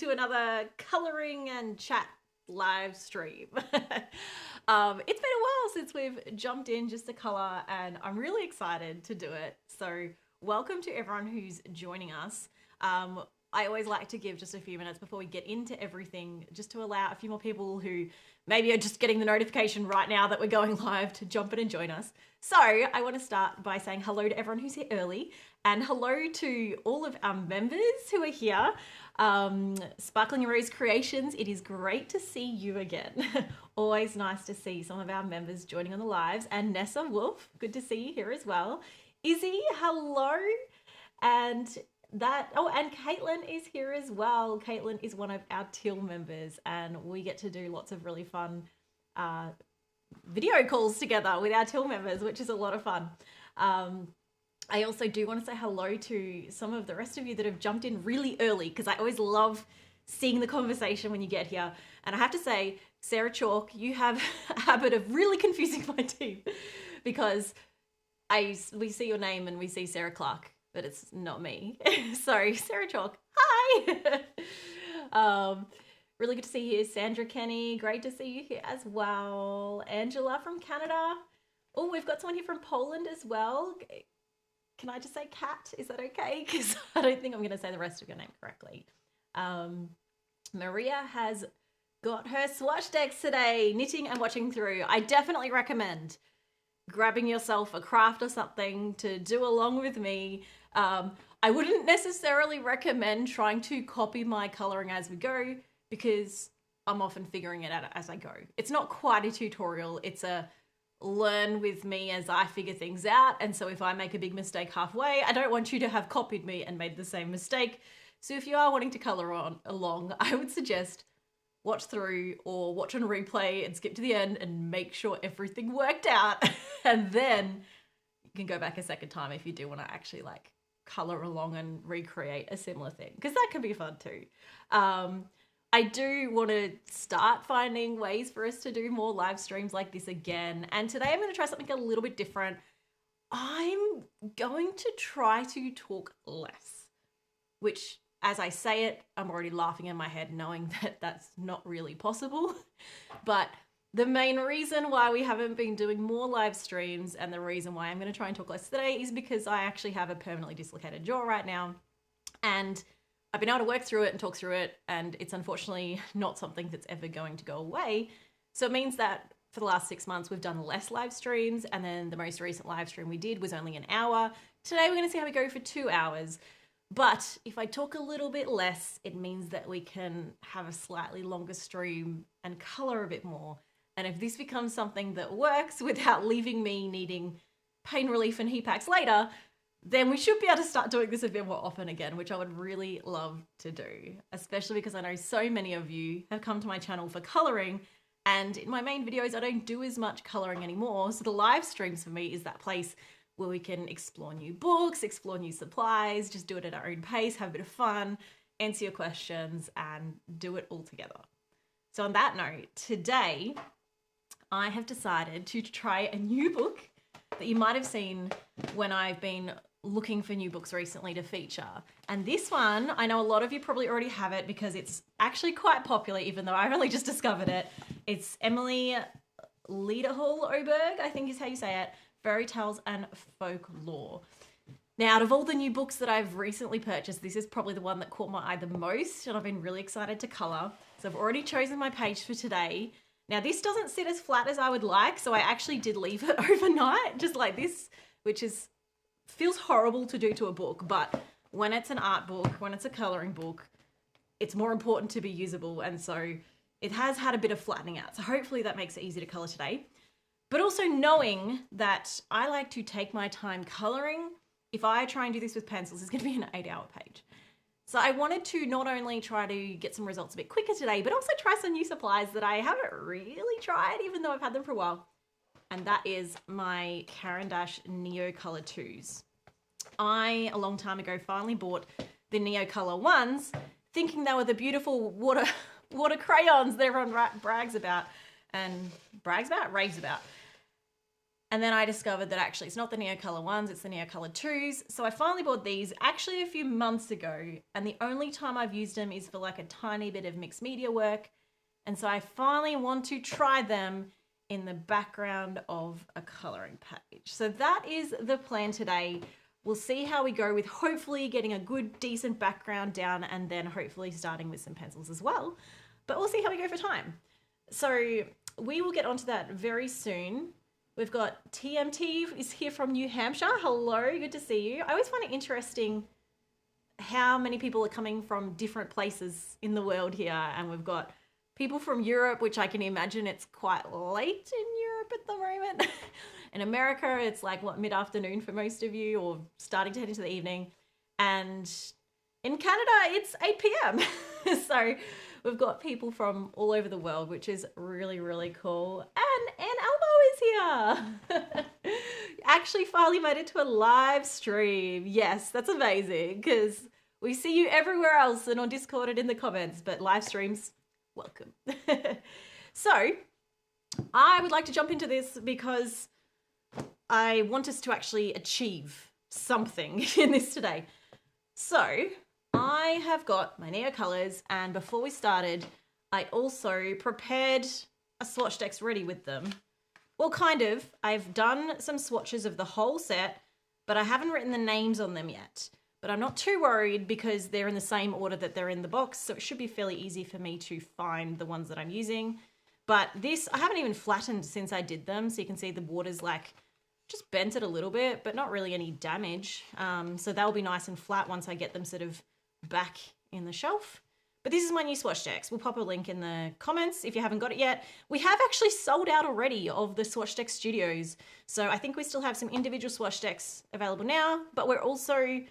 to another colouring and chat live stream. It's been a while since we've jumped in just to colour, and I'm really excited to do it. So welcome to everyone who's joining us. I always like to give just a few minutes before we get into everything, just to allow a few more people who maybe are just getting the notification right now that we're going live to jump in and join us. So I want to start by saying hello to everyone who's here early, and hello to all of our members who are here. Sparkling Rose Creations, it is great to see you again. Always nice to see some of our members joining on the lives. And Nessa Wolf, good to see you here as well. Izzy, hello. And and Caitlin is here as well. Caitlin is one of our Teal members, and we get to do lots of really fun video calls together with our Teal members, which is a lot of fun. I also do want to say hello to some of the rest of you that have jumped in really early, because I always love seeing the conversation when you get here. And I have to say, Sarah Chalk, you have a habit of really confusing my team, because we see your name and we see Sarah Clark, but it's not me. Sorry, Sarah Chalk. Hi. Really good to see you here. Sandra Kenny, great to see you here as well. Angela from Canada. Oh, we've got someone here from Poland as well. Can I just say Kat? Is that okay? Because I don't think I'm going to say the rest of your name correctly. Maria has got her swatch decks today, knitting and watching through. I definitely recommend grabbing yourself a craft or something to do along with me. I wouldn't necessarily recommend trying to copy my colouring as we go, because I'm often figuring it out as I go. It's not quite a tutorial, it's a learn with me as I figure things out. And so if I make a big mistake halfway, I don't want you to have copied me and made the same mistake. So if you are wanting to colour along, I would suggest watch through or watch on replay and skip to the end and make sure everything worked out. And then you can go back a second time if you do want to actually like colour along and recreate a similar thing, because that can be fun too. I do want to start finding ways for us to do more live streams like this again. And today I'm going to try something a little bit different. I'm going to try to talk less, which, as I say it, I'm already laughing in my head knowing that that's not really possible. But the main reason why we haven't been doing more live streams, and the reason why I'm going to try and talk less today, is because I actually have a permanently dislocated jaw right now. And I've been able to work through it and talk through it, and it's unfortunately not something that's ever going to go away. So it means that for the last 6 months, we've done less live streams, and then the most recent live stream we did was only an hour. Today, we're going to see how we go for 2 hours. But if I talk a little bit less, it means that we can have a slightly longer stream and colour a bit more. And if this becomes something that works without leaving me needing pain relief and heat packs later, then we should be able to start doing this a bit more often again, which I would really love to do, especially because I know so many of you have come to my channel for colouring, and in my main videos I don't do as much colouring anymore, so the live streams for me is that place where we can explore new books, explore new supplies, just do it at our own pace, have a bit of fun, answer your questions, and do it all together. So on that note, today I have decided to try a new book that you might have seen when I've been looking for new books recently to feature. And this one, I know a lot of you probably already have it because it's actually quite popular, even though I've only just discovered it. It's Emily Lederhall-Oberg, I think is how you say it, Fairy Tales and Folklore. Now, out of all the new books that I've recently purchased, this is probably the one that caught my eye the most, and I've been really excited to colour. So I've already chosen my page for today. Now, this doesn't sit as flat as I would like, so I actually did leave it overnight, just like this, which feels horrible to do to a book, but when it's an art book, when it's a colouring book, it's more important to be usable, and so it has had a bit of flattening out. So hopefully that makes it easy to colour today. But also knowing that I like to take my time colouring, if I try and do this with pencils, it's going to be an 8-hour page. So I wanted to not only try to get some results a bit quicker today, but also try some new supplies that I haven't really tried, even though I've had them for a while. And that is my Caran d'Ache Neocolor 2s. I, a long time ago, finally bought the Neocolor 1s, thinking they were the beautiful water crayons that everyone raves about. And then I discovered that actually it's not the Neocolor ones, it's the Neocolor 2s. So I finally bought these actually a few months ago. And the only time I've used them is for like a tiny bit of mixed media work. And so I finally want to try them in the background of a coloring page. So that is the plan today. We'll see how we go with hopefully getting a good, decent background down and then hopefully starting with some pencils as well. But we'll see how we go for time. So we will get onto that very soon. We've got TMT is here from New Hampshire. Hello, good to see you. I always find it interesting how many people are coming from different places in the world here. And we've got people from Europe, which I can imagine it's quite late in Europe at the moment. In America, it's like, what, mid-afternoon for most of you or starting to head into the evening. And in Canada, it's 8 p.m. So we've got people from all over the world, which is really, really cool. And Elmo is here. Actually finally made it to a live stream. Yes, that's amazing because we see you everywhere else and on Discord and in the comments, but live streams, welcome. So I would like to jump into this because I want us to actually achieve something in this today. So I have got my Neocolors, and before we started, I also prepared a swatch decks ready with them. Well, kind of. I've done some swatches of the whole set, but I haven't written the names on them yet. But I'm not too worried because they're in the same order that they're in the box, so it should be fairly easy for me to find the ones that I'm using. But this, I haven't even flattened since I did them, so you can see the water's like just bent it a little bit, but not really any damage. So they'll be nice and flat once I get them sort of back in the shelf. But this is my new swatch decks. We'll pop a link in the comments if you haven't got it yet. We have actually sold out already of the Swatch Deck Studios. So I think we still have some individual swatch decks available now, but we're also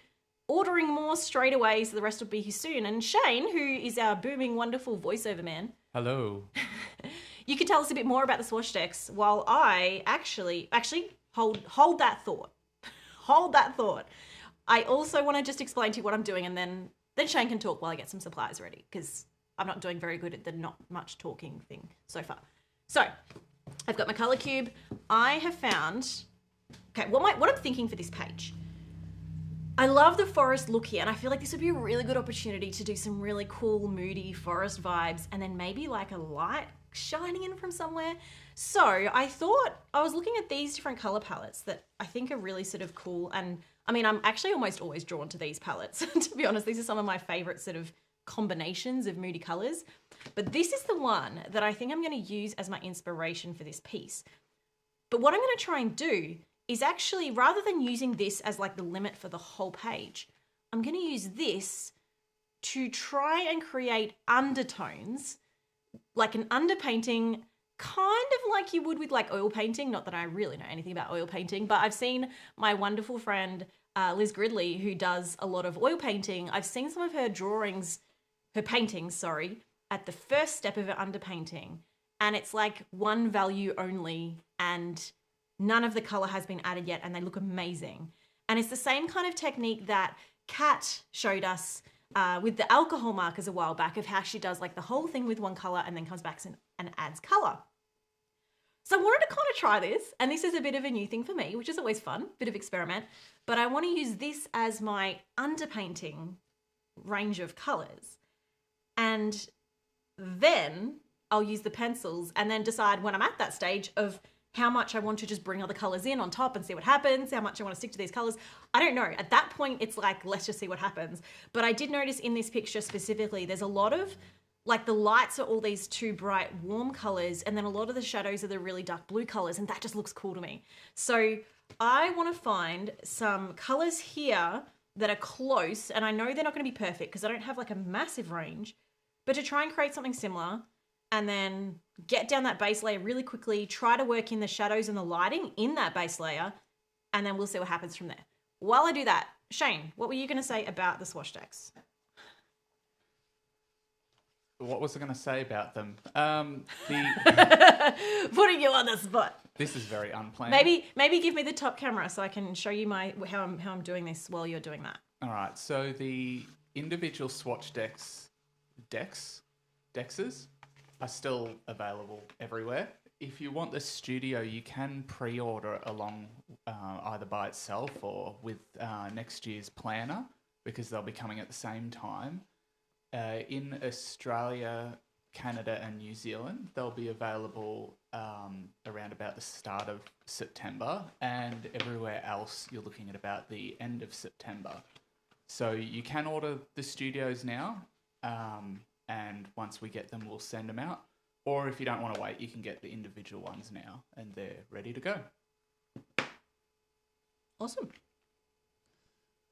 ordering more straight away, so the rest will be here soon. And Shane, who is our booming, wonderful voiceover man. Hello. You can tell us a bit more about the swatch decks while I actually hold that thought. Hold that thought. I also want to just explain to you what I'm doing, and then Shane can talk while I get some supplies ready, because I'm not doing very good at the not much talking thing so far. So I've got my color cube. I have found, okay, what I'm thinking for this page. I love the forest look here, and I feel like this would be a really good opportunity to do some really cool, moody forest vibes, and then maybe like a light shining in from somewhere. So I thought, I was looking at these different color palettes that I think are really sort of cool. And I mean, I'm actually almost always drawn to these palettes. To be honest, these are some of my favorite sort of combinations of moody colors. But this is the one that I think I'm going to use as my inspiration for this piece. But what I'm going to try and do is actually, rather than using this as like the limit for the whole page, I'm going to use this to try and create undertones, like an underpainting, kind of like you would with like oil painting. Not that I really know anything about oil painting, but I've seen my wonderful friend Liz Gridley, who does a lot of oil painting. I've seen some of her drawings, her paintings, sorry, at the first step of her underpainting. And it's like one value only, and none of the color has been added yet, and they look amazing. And it's the same kind of technique that Kat showed us with the alcohol markers a while back, of how she does like the whole thing with one color and then comes back and adds color. So I wanted to kind of try this, and this is a bit of a new thing for me, which is always fun, bit of experiment, but I want to use this as my underpainting range of colors. And then I'll use the pencils and then decide when I'm at that stage of how much I want to just bring other colors in on top and see what happens, how much I want to stick to these colors. I don't know. At that point, it's like, let's just see what happens. But I did notice in this picture specifically, there's a lot of, like the lights are all these two bright warm colors, and then a lot of the shadows are the really dark blue colors, and that just looks cool to me. So I want to find some colors here that are close, and I know they're not going to be perfect because I don't have like a massive range, but to try and create something similar, and then get down that base layer really quickly, try to work in the shadows and the lighting in that base layer, and then we'll see what happens from there. While I do that, Shane, what were you going to say about the swatch decks? What was I going to say about them? Putting you on the spot. This is very unplanned. Maybe give me the top camera so I can show you how I'm doing this while you're doing that. All right. So the individual swatch dexes are still available everywhere. if you want the studio, you can pre-order it along either by itself or with next year's planner, because they'll be coming at the same time. In Australia, Canada and New Zealand, they'll be available around about the start of September, and everywhere else you're looking at about the end of September. So you can order the studios now, and once we get them, we'll send them out. Or if you don't want to wait, you can get the individual ones now, and they're ready to go. Awesome.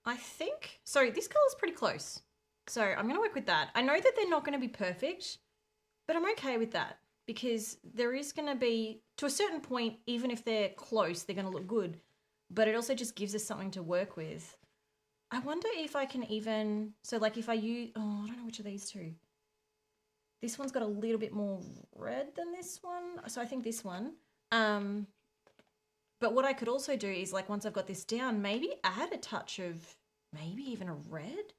I think, so this colour's pretty close. So I'm going to work with that. I know that they're not going to be perfect, but I'm okay with that because there is going to be, to a certain point, even if they're close, they're going to look good. But it also just gives us something to work with. I wonder if I can even, so like if I use, oh, I don't know which of these two. This one's got a little bit more red than this one. So I think this one. But what I could also do is like once I've got this down, maybe add a touch of maybe even a red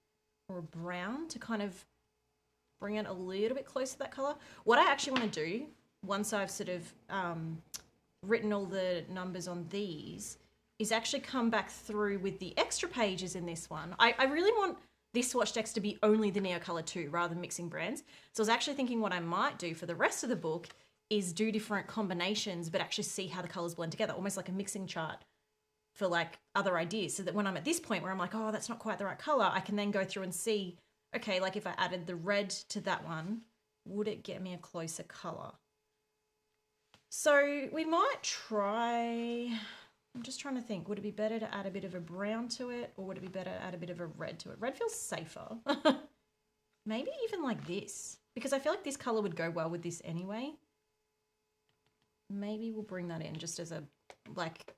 or a brown to kind of bring it a little bit closer to that colour. What I actually want to do, once I've sort of written all the numbers on these, is actually come back through with the extra pages in this one. I really want this swatch decks to be only the Neocolor 2 rather than mixing brands. So I was actually thinking what I might do for the rest of the book is do different combinations, but actually see how the colours blend together, almost like a mixing chart for like other ideas. So that when I'm at this point where I'm like, oh, that's not quite the right colour, I can then go through and see, okay, like if I added the red to that one, would it get me a closer colour? So we might try, I'm just trying to think, would it be better to add a bit of a brown to it or would it be better to add a bit of a red to it? Red feels safer. Maybe even like this, because I feel like this colour would go well with this anyway. Maybe we'll bring that in just as a like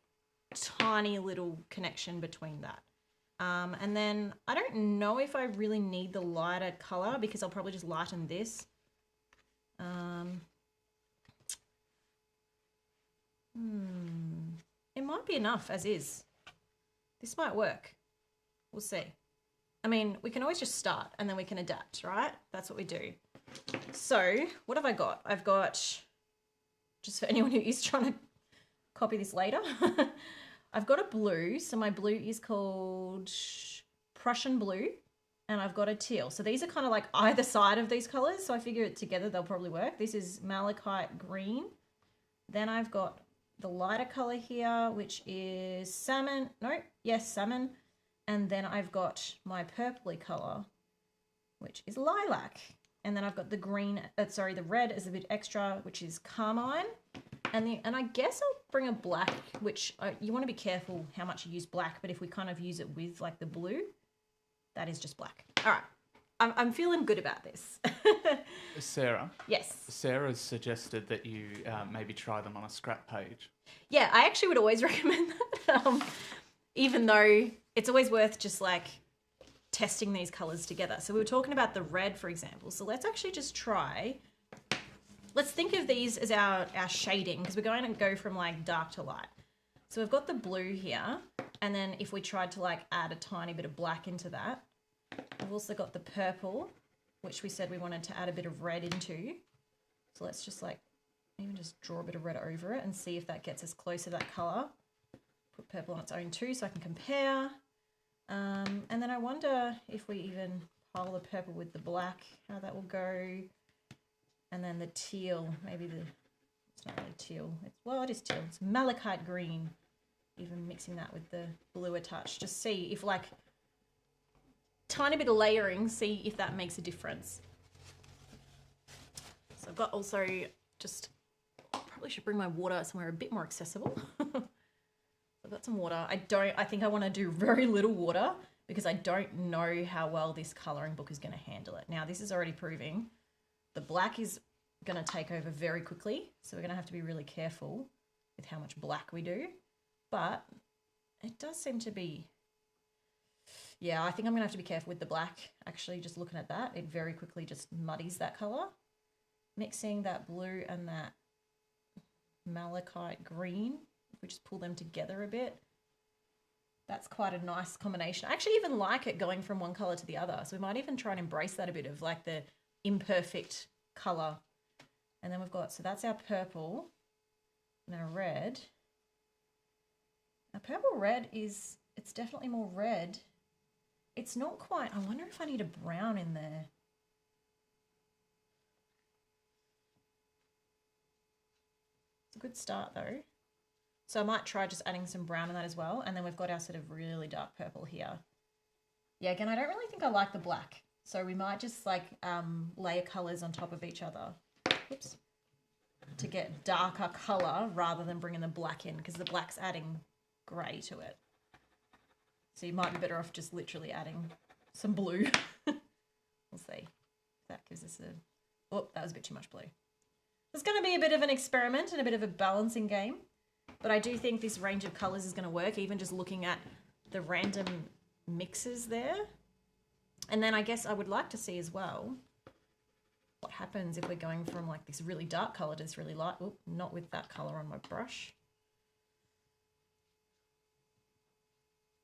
tiny little connection between that. And then I don't know if I really need the lighter colour because I'll probably just lighten this. It might be enough as is. This might work. We'll see. I mean, we can always just start and then we can adapt, right? That's what we do. So what have I got? I've got, just for anyone who is trying to copy this later, I've got a blue. So my blue is called Prussian blue and I've got a teal. So these are kind of like either side of these colors. So I figure together they'll probably work. This is malachite green. Then I've got the lighter color here, which is salmon. No, yes, salmon. And then I've got my purpley color, which is lilac. And then I've got the green, the red is a bit extra, which is carmine. And I guess I'll bring a black, which you want to be careful how much you use black, but if we kind of use it with like the blue, that is just black. All right, I'm feeling good about this. Sarah? Yes? Sarah's suggested that you maybe try them on a scrap page. Yeah, I actually would always recommend that, even though it's always worth just like testing these colors together. So we were talking about the red, for example. So let's actually just try. Let's think of these as our shading because we're going to go from like dark to light. So we've got the blue here. And then if we tried to like add a tiny bit of black into that, we've also got the purple, which we said we wanted to add a bit of red into. So let's just like even just draw a bit of red over it and see if that gets us closer to that color. Put purple on its own too so I can compare. And then I wonder if we even pile the purple with the black, how that will go. And then the teal, maybe it's not really teal. Well, it is teal. It's malachite green. Even mixing that with the bluer touch. Just see if like tiny bit of layering, see if that makes a difference. So I've got also just, probably should bring my water somewhere a bit more accessible. I've got some water. I think I want to do very little water because I don't know how well this colouring book is going to handle it. Now this is already proving the black is going to take over very quickly. So we're going to have to be really careful with how much black we do. But it does seem to be, yeah, I think I'm going to have to be careful with the black. Actually, just looking at that, it very quickly just muddies that colour. Mixing that blue and that malachite green, if we just pull them together a bit, that's quite a nice combination. I actually even like it going from one colour to the other. So we might even try and embrace that a bit of like the imperfect colour. And then we've got, so that's our purple. Now red. Now purple red is, it's definitely more red. It's not quite, I wonder if I need a brown in there. It's a good start though. So I might try just adding some brown in that as well. And then we've got our sort of really dark purple here. Yeah, again, I don't really think I like the black. So we might just like layer colors on top of each other. Oops. To get darker color rather than bringing the black in, because the black's adding grey to it. So you might be better off just literally adding some blue. We'll see if that gives us a... Oh, that was a bit too much blue. It's going to be a bit of an experiment and a bit of a balancing game. But I do think this range of colours is going to work, even just looking at the random mixes there. And then I guess I would like to see as well what happens if we're going from like this really dark colour to this really light. Oh, not with that colour on my brush.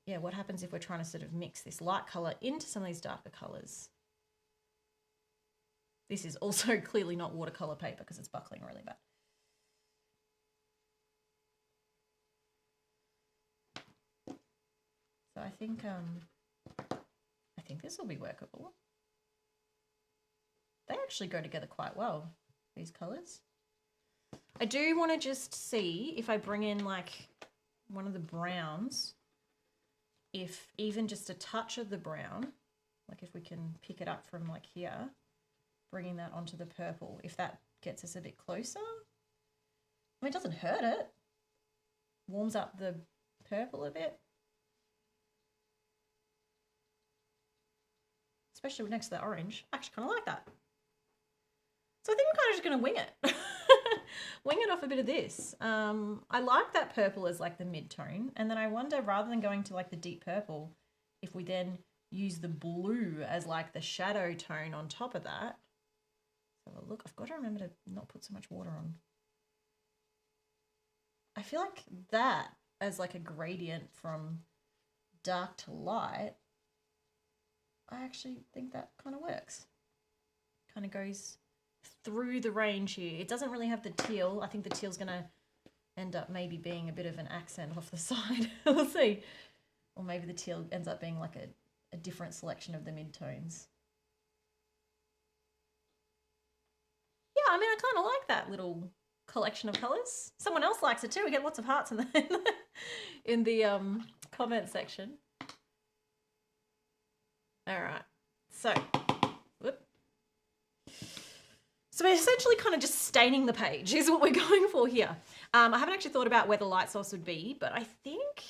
Yeah, what happens if we're trying to sort of mix this light colour into some of these darker colours? This is also clearly not watercolour paper because it's buckling really bad. So I think this will be workable. They actually go together quite well, these colours. I do want to just see if I bring in like one of the browns, if even just a touch of the brown, like if we can pick it up from like here, bringing that onto the purple, if that gets us a bit closer. I mean, it doesn't hurt it. Warms up the purple a bit. Especially next to the orange. I actually kind of like that. So I think we're kind of just going to wing it. Wing it off a bit of this. I like that purple as like the mid-tone. And then I wonder, rather than going to like the deep purple, if we then use the blue as like the shadow tone on top of that. So look, I've got to remember to not put so much water on. I feel like that as like a gradient from dark to light, I actually think that kind of works. Kind of goes through the range here. It doesn't really have the teal. I think the teal's going to end up maybe being a bit of an accent off the side. We'll see. Or maybe the teal ends up being like a different selection of the mid-tones. Yeah, I mean, I kind of like that little collection of colours. Someone else likes it too. We get lots of hearts in the comment section. All right, so we're essentially kind of just staining the page is what we're going for here. I haven't actually thought about where the light source would be, but I think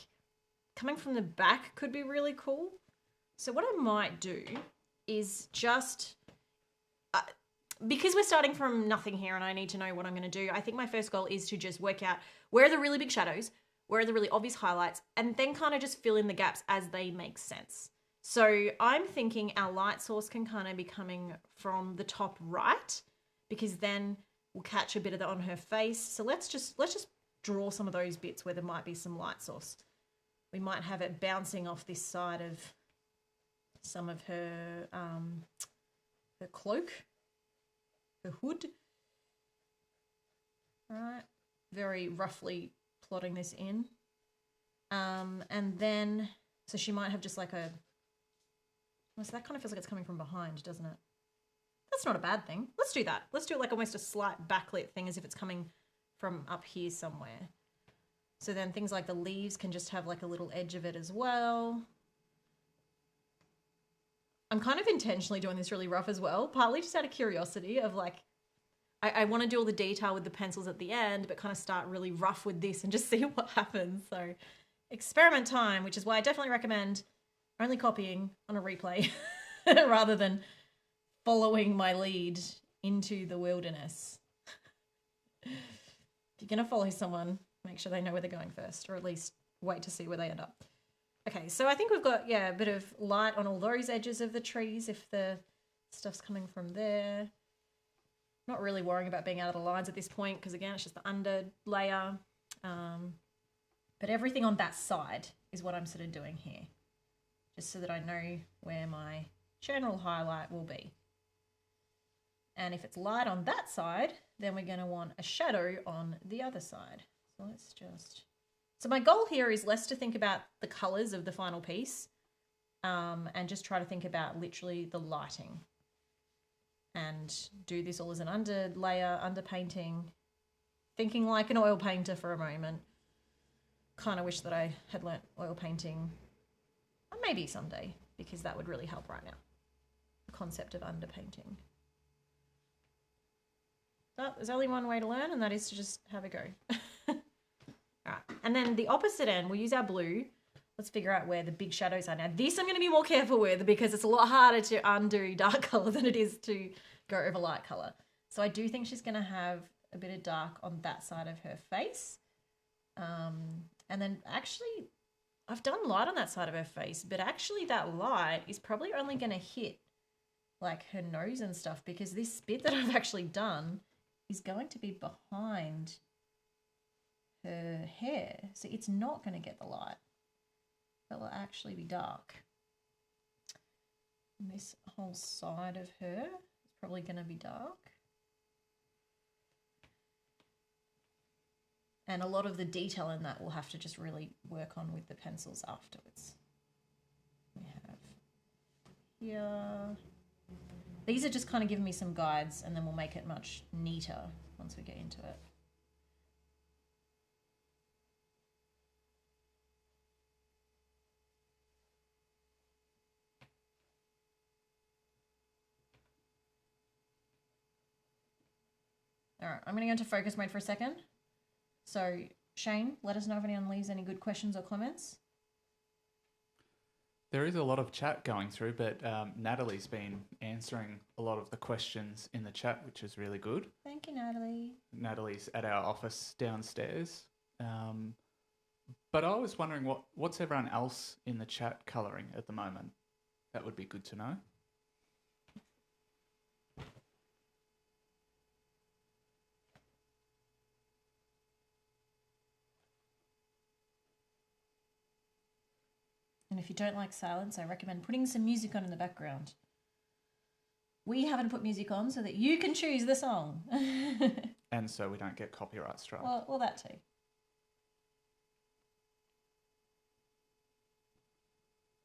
coming from the back could be really cool. So what I might do is just, because we're starting from nothing here and I need to know what I'm going to do, I think my first goal is to just work out where are the really big shadows, where are the really obvious highlights, and then kind of just fill in the gaps as they make sense. So I'm thinking our light source can kind of be coming from the top right, because then we'll catch a bit of that on her face. So let's just draw some of those bits where there might be some light source. We might have it bouncing off this side of some of her her cloak, her hood. All right, very roughly plotting this in. And then, so she might have just like a, well, so that kind of feels like it's coming from behind, doesn't it? That's not a bad thing. Let's do that. Let's do it like almost a slight backlit thing, as if it's coming from up here somewhere. So then things like the leaves can just have like a little edge of it as well. I'm kind of intentionally doing this really rough as well, partly just out of curiosity of like, I want to do all the detail with the pencils at the end, but kind of start really rough with this and just see what happens. So experiment time, which is why I definitely recommend only copying on a replay rather than following my lead into the wilderness. If you're going to follow someone, make sure they know where they're going first, or at least wait to see where they end up. Okay, so I think we've got, yeah, a bit of light on all those edges of the trees if the stuff's coming from there. Not really worrying about being out of the lines at this point because, again, it's just the under layer. But everything on that side is what I'm sort of doing here, just so that I know where my general highlight will be. And if it's light on that side, then we're going to want a shadow on the other side. let's just... So my goal here is less to think about the colours of the final piece and just try to think about literally the lighting. And do this all as an underlayer, underpainting, thinking like an oil painter for a moment. Kind of wish that I had learnt oil painting, maybe someday, because that would really help right now. The concept of underpainting. But there's only one way to learn, and that is to just have a go. Alright, and then the opposite end, we'll use our blue. Let's figure out where the big shadows are. Now, this I'm going to be more careful with because it's a lot harder to undo dark colour than it is to go over light colour. So I do think she's going to have a bit of dark on that side of her face. And then actually, I've done light on that side of her face, but actually that light is probably only going to hit like her nose and stuff because this bit that I've actually done is going to be behind her hair. So it's not going to get the light. It will actually be dark. And this whole side of her is probably going to be dark. And a lot of the detail in that we'll have to just really work on with the pencils afterwards. We have here. These are just kind of giving me some guides, and then we'll make it much neater once we get into it. All right, I'm going to go into focus mode for a second. So, Shane, let us know if anyone leaves any good questions or comments. There is a lot of chat going through, but Natalie's been answering a lot of the questions in the chat, which is really good. Thank you, Natalie. Natalie's at our office downstairs. But I was wondering what's everyone else in the chat colouring at the moment? That would be good to know. And if you don't like silence, I recommend putting some music on in the background. We haven't put music on so that you can choose the song. And so we don't get copyright strike. Well, that too.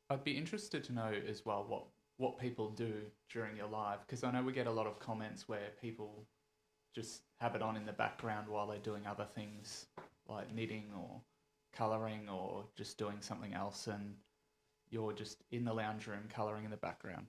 I'd be interested to know as well what people do during your live, because I know we get a lot of comments where people just have it on in the background while they're doing other things like knitting or colouring or just doing something else, and you're just in the lounge room colouring in the background.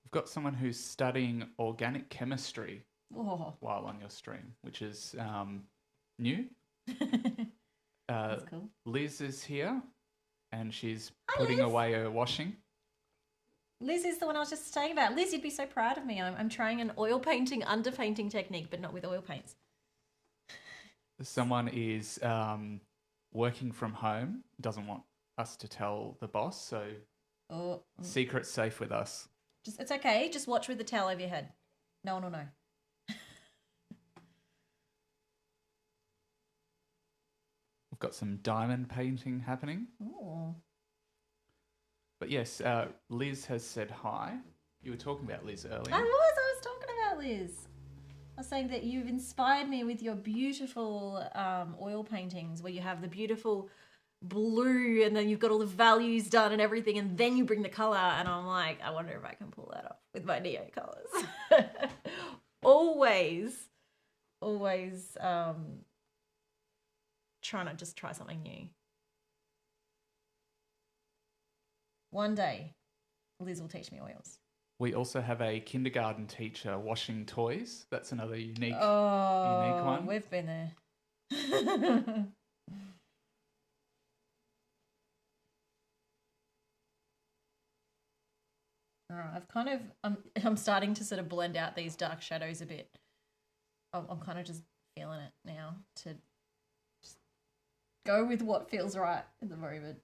We've got someone who's studying organic chemistry while on your stream, which is new. That's cool. Liz is here, and she's putting away her washing. Liz is the one I was just saying about. Liz, you'd be so proud of me. I'm trying an oil painting, underpainting technique, but not with oil paints. Someone is working from home, doesn't want us to tell the boss, so secret's safe with us. It's okay. Just watch with the towel over your head. No one will know. We've got some diamond painting happening. Ooh. But yes, Liz has said hi. You were talking about Liz earlier. I was talking about Liz. I was saying that you've inspired me with your beautiful oil paintings where you have the beautiful blue and then you've got all the values done and everything, and then you bring the colour, and I'm like, I wonder if I can pull that off with my Neocolors. always trying to just try something new. One day, Liz will teach me oils. We also have a kindergarten teacher washing toys. That's another unique one. We've been there. Alright, I'm starting to sort of blend out these dark shadows a bit. I'm kind of just feeling it now to just go with what feels right at the moment.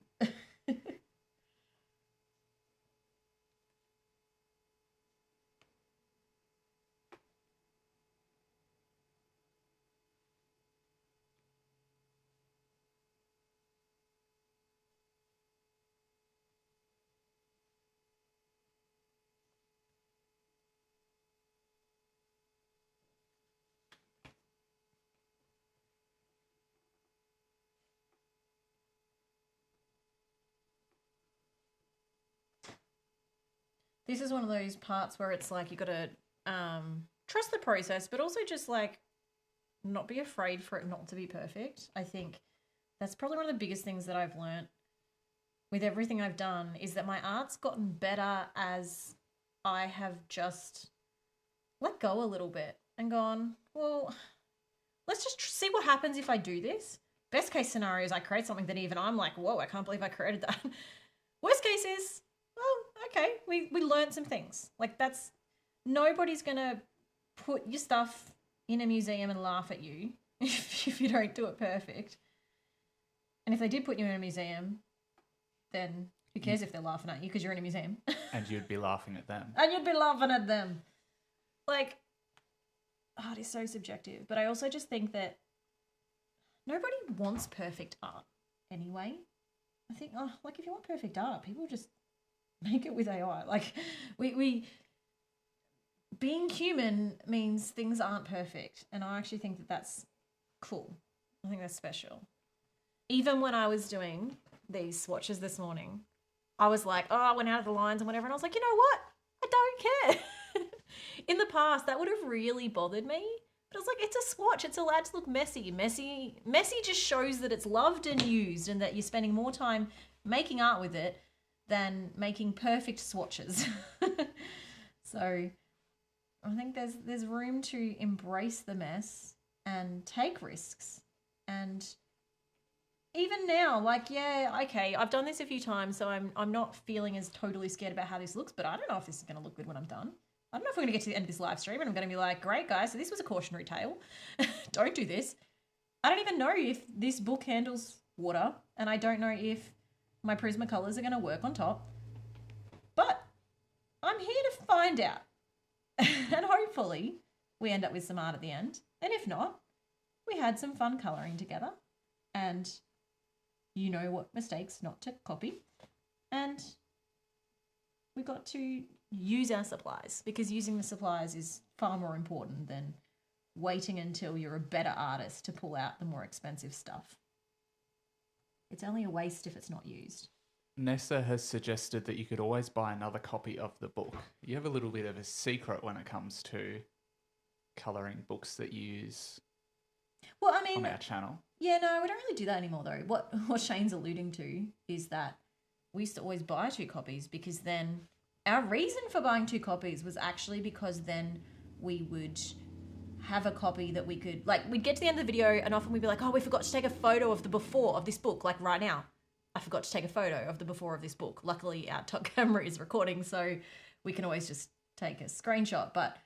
this is one of those parts where it's like you got to trust the process, but also just like not be afraid for it not to be perfect. I think that's probably one of the biggest things that I've learnt with everything I've done is that my art's gotten better as I have just let go a little bit and gone, well, let's just see what happens if I do this. Best case scenario is I create something that even I'm like, whoa, I can't believe I created that. Worst case is, well, okay, we learned some things. Like that's, nobody's going to put your stuff in a museum and laugh at you if you don't do it perfect. And if they did put you in a museum, then who cares if they're laughing at you because you're in a museum. And you'd be laughing at them. And you'd be laughing at them. Like, art is so subjective. But I also just think that nobody wants perfect art anyway. I think, like if you want perfect art, people just make it with AI. Like we being human means things aren't perfect. And I actually think that that's cool. I think that's special. Even when I was doing these swatches this morning, I was like, oh, I went out of the lines and whatever. And I was like, you know what? I don't care. In the past, that would have really bothered me. But I was like, it's a swatch. It's allowed to look messy. Messy just shows that it's loved and used and that you're spending more time making art with it than making perfect swatches. So I think there's room to embrace the mess and take risks. And even now, like, yeah, okay, I've done this a few times, so I'm not feeling as totally scared about how this looks, but I don't know if this is going to look good when I'm done. I don't know if we're going to get to the end of this live stream and I'm going to be like, great, guys, so this was a cautionary tale. Don't do this. I don't even know if this book handles water, and I don't know if my Prismacolors are going to work on top. But I'm here to find out. And hopefully we end up with some art at the end. And if not, we had some fun colouring together. And you know what mistakes not to copy. And we got to use our supplies, because using the supplies is far more important than waiting until you're a better artist to pull out the more expensive stuff. It's only a waste if it's not used. Nessa has suggested that you could always buy another copy of the book. You have a little bit of a secret when it comes to colouring books that you use on our channel. Yeah, no, we don't really do that anymore though. What Shane's alluding to is that we used to always buy 2 copies, because then our reason for buying 2 copies was actually because then we would have a copy that we could, like, we'd get to the end of the video and often we'd be like, oh, we forgot to take a photo of the before of this book. Like right now, I forgot to take a photo of the before of this book. Luckily, our top camera is recording, so we can always just take a screenshot. But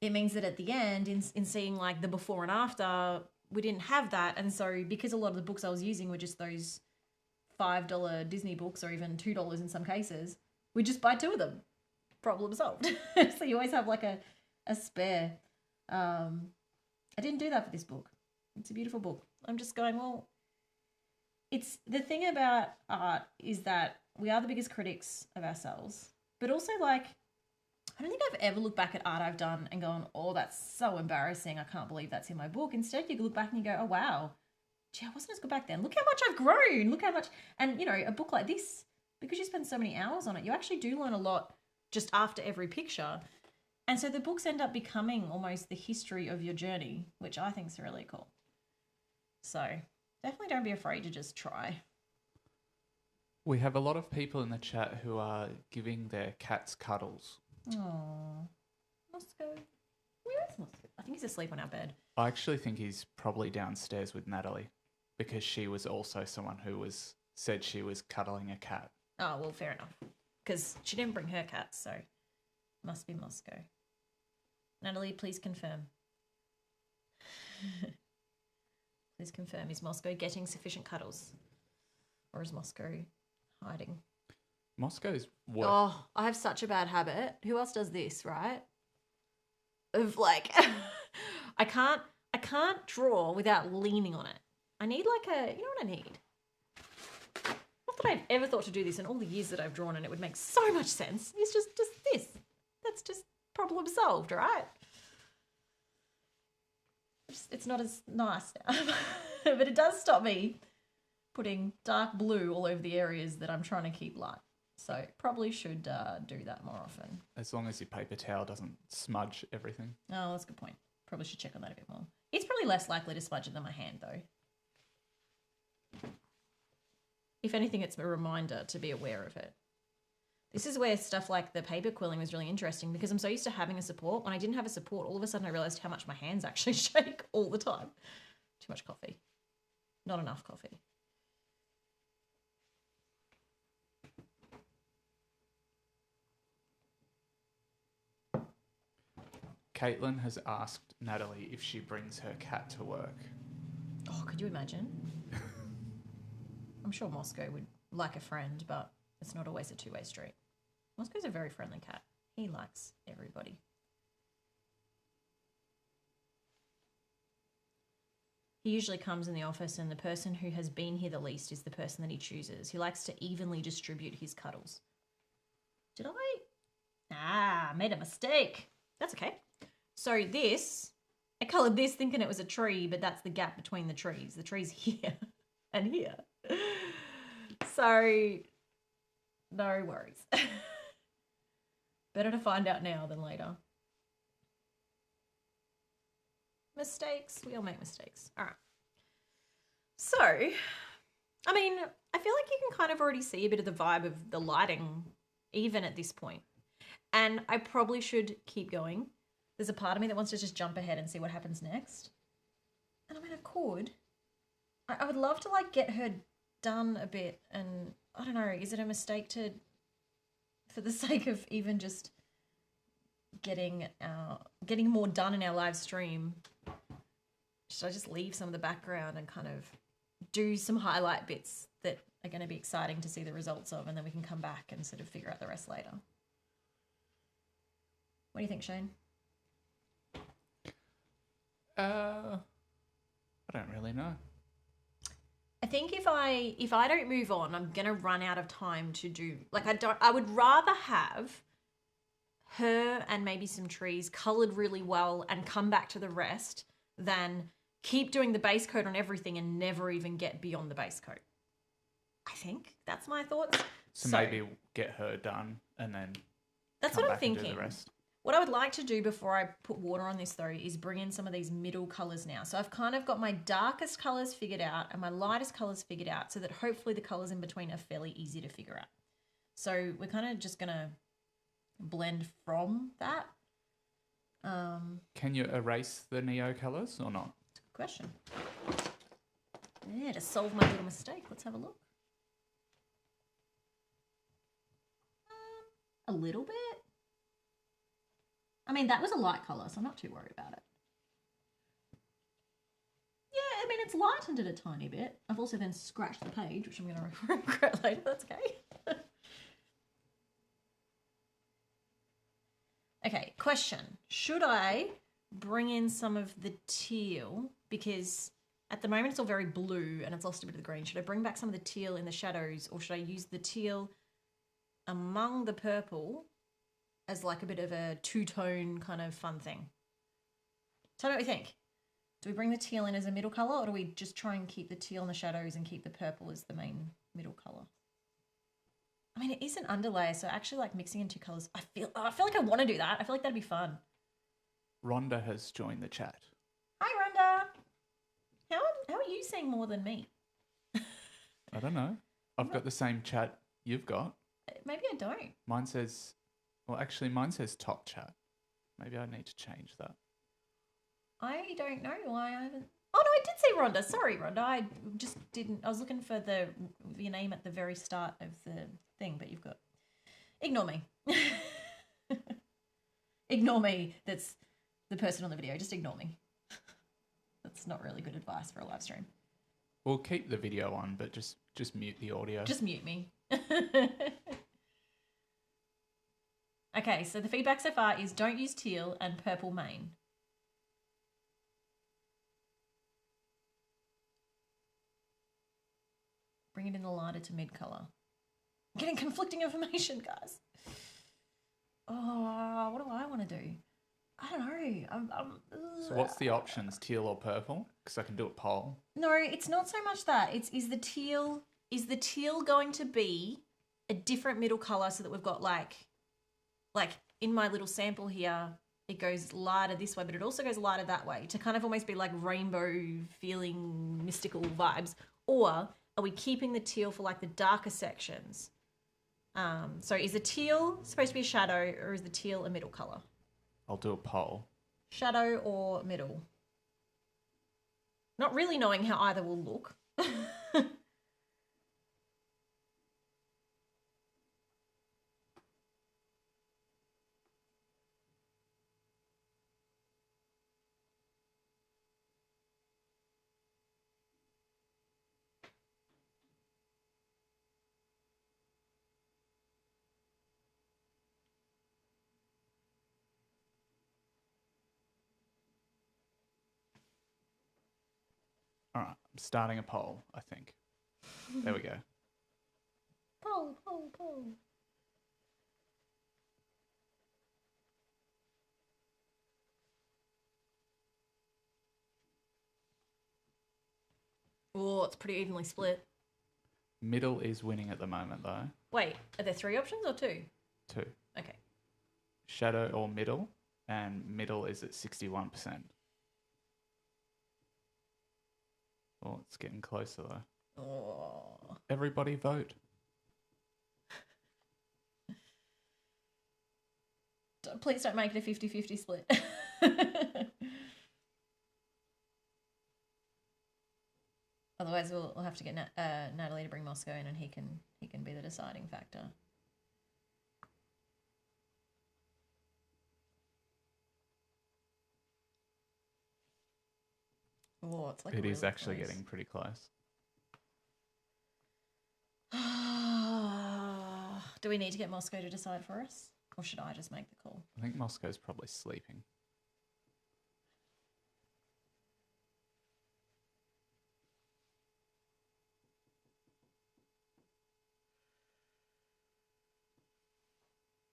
it means that at the end, in seeing like the before and after, we didn't have that. And so because a lot of the books I was using were just those $5 Disney books, or even $2 in some cases, we just buy 2 of them. Problem solved. So you always have like a spare. I didn't do that for this book. It's a beautiful book. I'm just going, well, it's the thing about art is that we are the biggest critics of ourselves, but also like, I don't think I've ever looked back at art I've done and gone, oh, that's so embarrassing. I can't believe that's in my book. Instead, you look back and you go, oh, wow, gee, I wasn't as good back then. Look how much I've grown. Look how much. And, you know, a book like this, because you spend so many hours on it, you actually do learn a lot just after every picture. And so the books end up becoming almost the history of your journey, which I think is really cool. So definitely don't be afraid to just try. We have a lot of people in the chat who are giving their cats cuddles. Oh, Moscow. Where is Moscow? I think he's asleep on our bed. I actually think he's probably downstairs with Natalie, because she was also someone who said she was cuddling a cat. Oh, well, fair enough. Because she didn't bring her cat, so must be Moscow. Natalie, please confirm. Please confirm. Is Moscow getting sufficient cuddles? Or is Moscow hiding? Moscow's work. Oh, I have such a bad habit. Who else does this, right? Of like, I can't draw without leaning on it. I need like you know what I need? Not that I've ever thought to do this in all the years that I've drawn, and it would make so much sense. It's just this. That's just problem solved, right? It's not as nice now. But it does stop me putting dark blue all over the areas that I'm trying to keep light. So probably should do that more often. As long as your paper towel doesn't smudge everything. Oh, that's a good point. Probably should check on that a bit more. It's probably less likely to smudge it than my hand, though. If anything, it's a reminder to be aware of it. This is where stuff like the paper quilling was really interesting because I'm so used to having a support. When I didn't have a support, all of a sudden I realised how much my hands actually shake all the time. Too much coffee. Not enough coffee. Caitlin has asked Natalie if she brings her cat to work. Oh, could you imagine? I'm sure Moscow would like a friend, but it's not always a two-way street. Moscow's a very friendly cat. He likes everybody. He usually comes in the office and the person who has been here the least is the person that he chooses. He likes to evenly distribute his cuddles. Did I made a mistake. That's okay. So this, I coloured this thinking it was a tree, but that's the gap between the trees. The tree's here and here. So, no worries. Better to find out now than later. Mistakes. We all make mistakes. All right. So, I mean, I feel like you can kind of already see a bit of the vibe of the lighting even at this point. And I probably should keep going. There's a part of me that wants to just jump ahead and see what happens next. And I mean, I could. I would love to like get her done a bit, and I don't know, is it a mistake to, for the sake of even just getting more done in our live stream, should I just leave some of the background and kind of do some highlight bits that are going to be exciting to see the results of, and then we can come back and sort of figure out the rest later? What do you think, Shane? I don't really know. I think if I don't move on, I'm gonna run out of time to do, like, I would rather have her and maybe some trees coloured really well and come back to the rest than keep doing the base coat on everything and never even get beyond the base coat. I think that's my thoughts. So maybe get her done and then that's come what I'm back and thinking. do the rest. What I would like to do before I put water on this, though, is bring in some of these middle colours now. So I've kind of got my darkest colours figured out and my lightest colours figured out so that hopefully the colours in between are fairly easy to figure out. So we're kind of just going to blend from that. Can you erase the Neocolors or not? That's a good question. Yeah, to solve my little mistake. Let's have a look. A little bit. I mean, that was a light colour, so I'm not too worried about it. Yeah, I mean, it's lightened it a tiny bit. I've also then scratched the page, which I'm going to regret later. That's okay. Okay, question. Should I bring in some of the teal? Because at the moment it's all very blue and it's lost a bit of the green. Should I bring back some of the teal in the shadows, or should I use the teal among the purple as like a bit of a two-tone kind of fun thing? Tell me what you think. Do we bring the teal in as a middle colour, or do we just try and keep the teal in the shadows and keep the purple as the main middle colour? I mean, it is an underlayer, so actually like mixing in two colours, I feel like I want to do that. I feel like that'd be fun. Rhonda has joined the chat. Hi, Rhonda. How are you seeing more than me? I don't know. I've got the same chat you've got. Maybe I don't. Mine says, well, actually, mine says top chat. Maybe I need to change that. I don't know why I haven't. Oh, no, I did say Rhonda. Sorry, Rhonda. I just didn't. I was looking for your name at the very start of the thing, but you've got. Ignore me. Ignore me. That's the person on the video. Just ignore me. That's not really good advice for a live stream. We'll keep the video on, but just mute the audio. Just mute me. Okay, so the feedback so far is don't use teal and purple main. Bring it in the lighter to mid colour. I'm getting conflicting information, guys. Oh, what do I want to do? I don't know. So what's the options, teal or purple? Because I can do a poll. No, it's not so much that. Is the teal going to be a different middle color so that we've got like in my little sample here, it goes lighter this way, but it also goes lighter that way to kind of almost be like rainbow feeling mystical vibes? Or are we keeping the teal for like the darker sections? So is the teal supposed to be a shadow or is the teal a middle color? I'll do a poll. Shadow or middle? Not really knowing how either will look. All right, I'm starting a poll, I think. There we go. Poll. Oh, it's pretty evenly split. Middle is winning at the moment, though. Wait, are there 3 options or 2? 2. Okay. Shadow or middle, and middle is at 61%. Oh, it's getting closer, though. Oh. Everybody vote. Please don't make it a 50-50 split. Otherwise, we'll have to get Natalie to bring Moscow in, and he can be the deciding factor. Oh, it's like It is really actually close. getting pretty close. Do we need to get Moscow to decide for us? Or should I just make the call? I think Moscow's probably sleeping.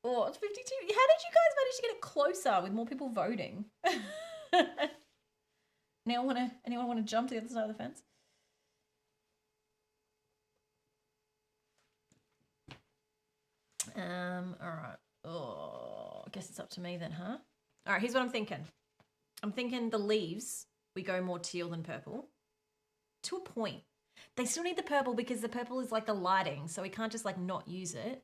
Oh, it's 52. How did you guys manage to get it closer with more people voting? Anyone want to jump to the other side of the fence? All right. Oh, I guess it's up to me then, huh? All right, here's what I'm thinking. I'm thinking the leaves, we go more teal than purple. To a point. They still need the purple because the purple is like the lighting, so we can't just like not use it.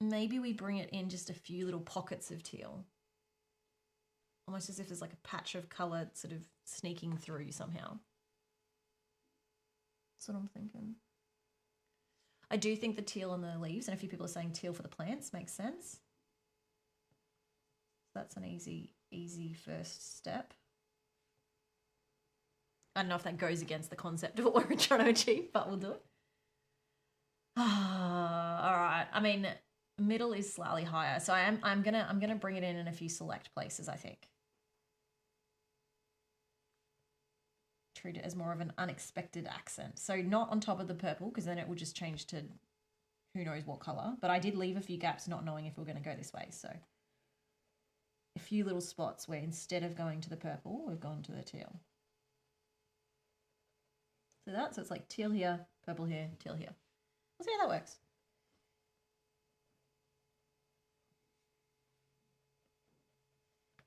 Maybe we bring it in just a few little pockets of teal. Almost as if there's like a patch of colour sort of sneaking through somehow. That's what I'm thinking. I do think the teal on the leaves, and a few people are saying teal for the plants, makes sense. That's an easy first step. I don't know if that goes against the concept of what we're trying to achieve, but we'll do it. All right. I mean, middle is slightly higher, so I'm gonna bring it in a few select places, I think. Treat it as more of an unexpected accent. So not on top of the purple, because then it will just change to who knows what colour. But I did leave a few gaps not knowing if we we're going to go this way. So a few little spots where instead of going to the purple, we've gone to the teal. So it's like teal here, purple here, teal here. We'll see how that works.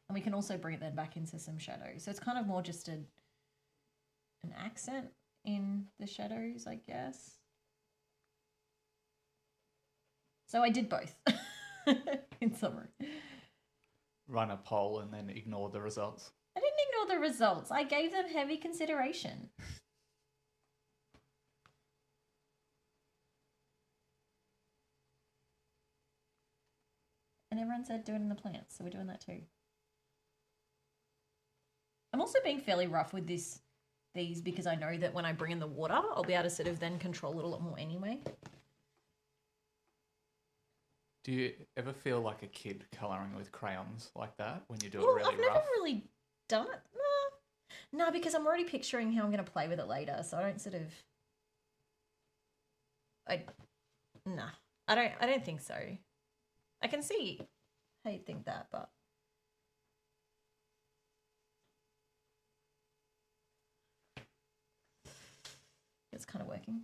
And we can also bring it then back into some shadows. So it's kind of more just an accent in the shadows, I guess. So I did both in summary. Run a poll and then ignore the results. I didn't ignore the results. I gave them heavy consideration. And everyone said do it in the plants, so we're doing that too. I'm also being fairly rough with these because I know that when I bring in the water, I'll be able to sort of then control it a lot more anyway. Do you ever feel like a kid colouring with crayons like that when you do it really rough? I've never really done it. No, because I'm already picturing how I'm going to play with it later, so I don't sort of... I don't think so. I can see how you think that, but... It's kind of working.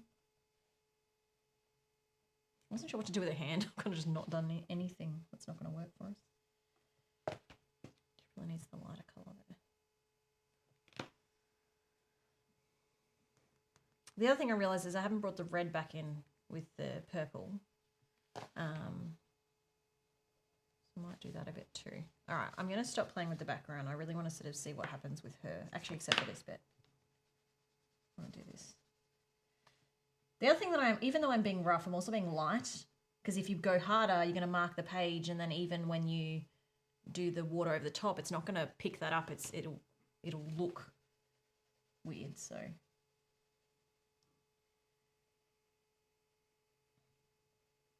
I wasn't sure what to do with a hand. I've kind of just not done anything. That's not going to work for us. Really needs the lighter colour there. The other thing I realised is I haven't brought the red back in with the purple. I might do that a bit too. All right, I'm going to stop playing with the background. I really want to sort of see what happens with her. Actually, except for this bit. I want to do this. The other thing that even though I'm being rough, I'm also being light, because if you go harder, you're going to mark the page, and then even when you do the water over the top, it's not going to pick that up. It'll look weird. So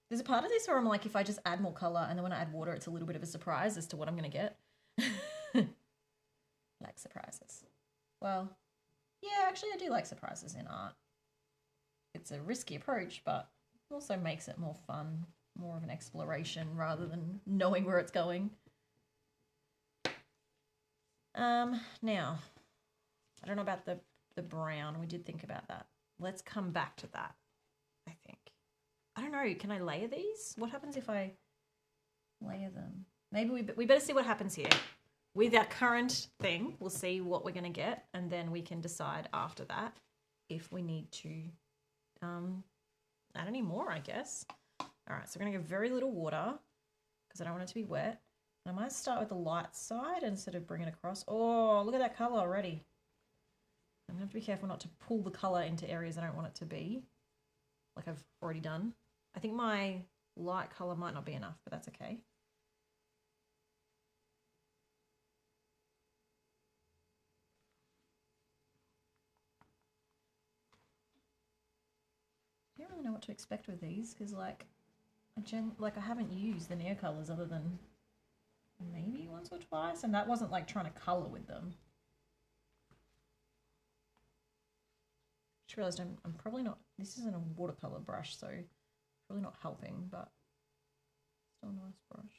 there's a part of this where I'm like, if I just add more color and then when I add water, it's a little bit of a surprise as to what I'm going to get. Like surprises. Well, yeah, actually I do like surprises in art. It's a risky approach, but also makes it more fun, more of an exploration rather than knowing where it's going. Now, I don't know about the brown. We did think about that. Let's come back to that, I think. I don't know. Can I layer these? What happens if I layer them? Maybe we better see what happens here. With our current thing, we'll see what we're going to get, and then we can decide after that if we need to add any more, I guess. All right, so we're going to go very little water because I don't want it to be wet. And I might start with the light side and sort of bring it across. Oh, look at that colour already. I'm going to have to be careful not to pull the colour into areas I don't want it to be, like I've already done. I think my light colour might not be enough, but that's okay. I don't really know what to expect with these because I haven't used the Neocolors other than maybe once or twice, and that wasn't like trying to colour with them. Just realised I'm probably not, this isn't a watercolour brush, so probably not helping, but still a nice brush.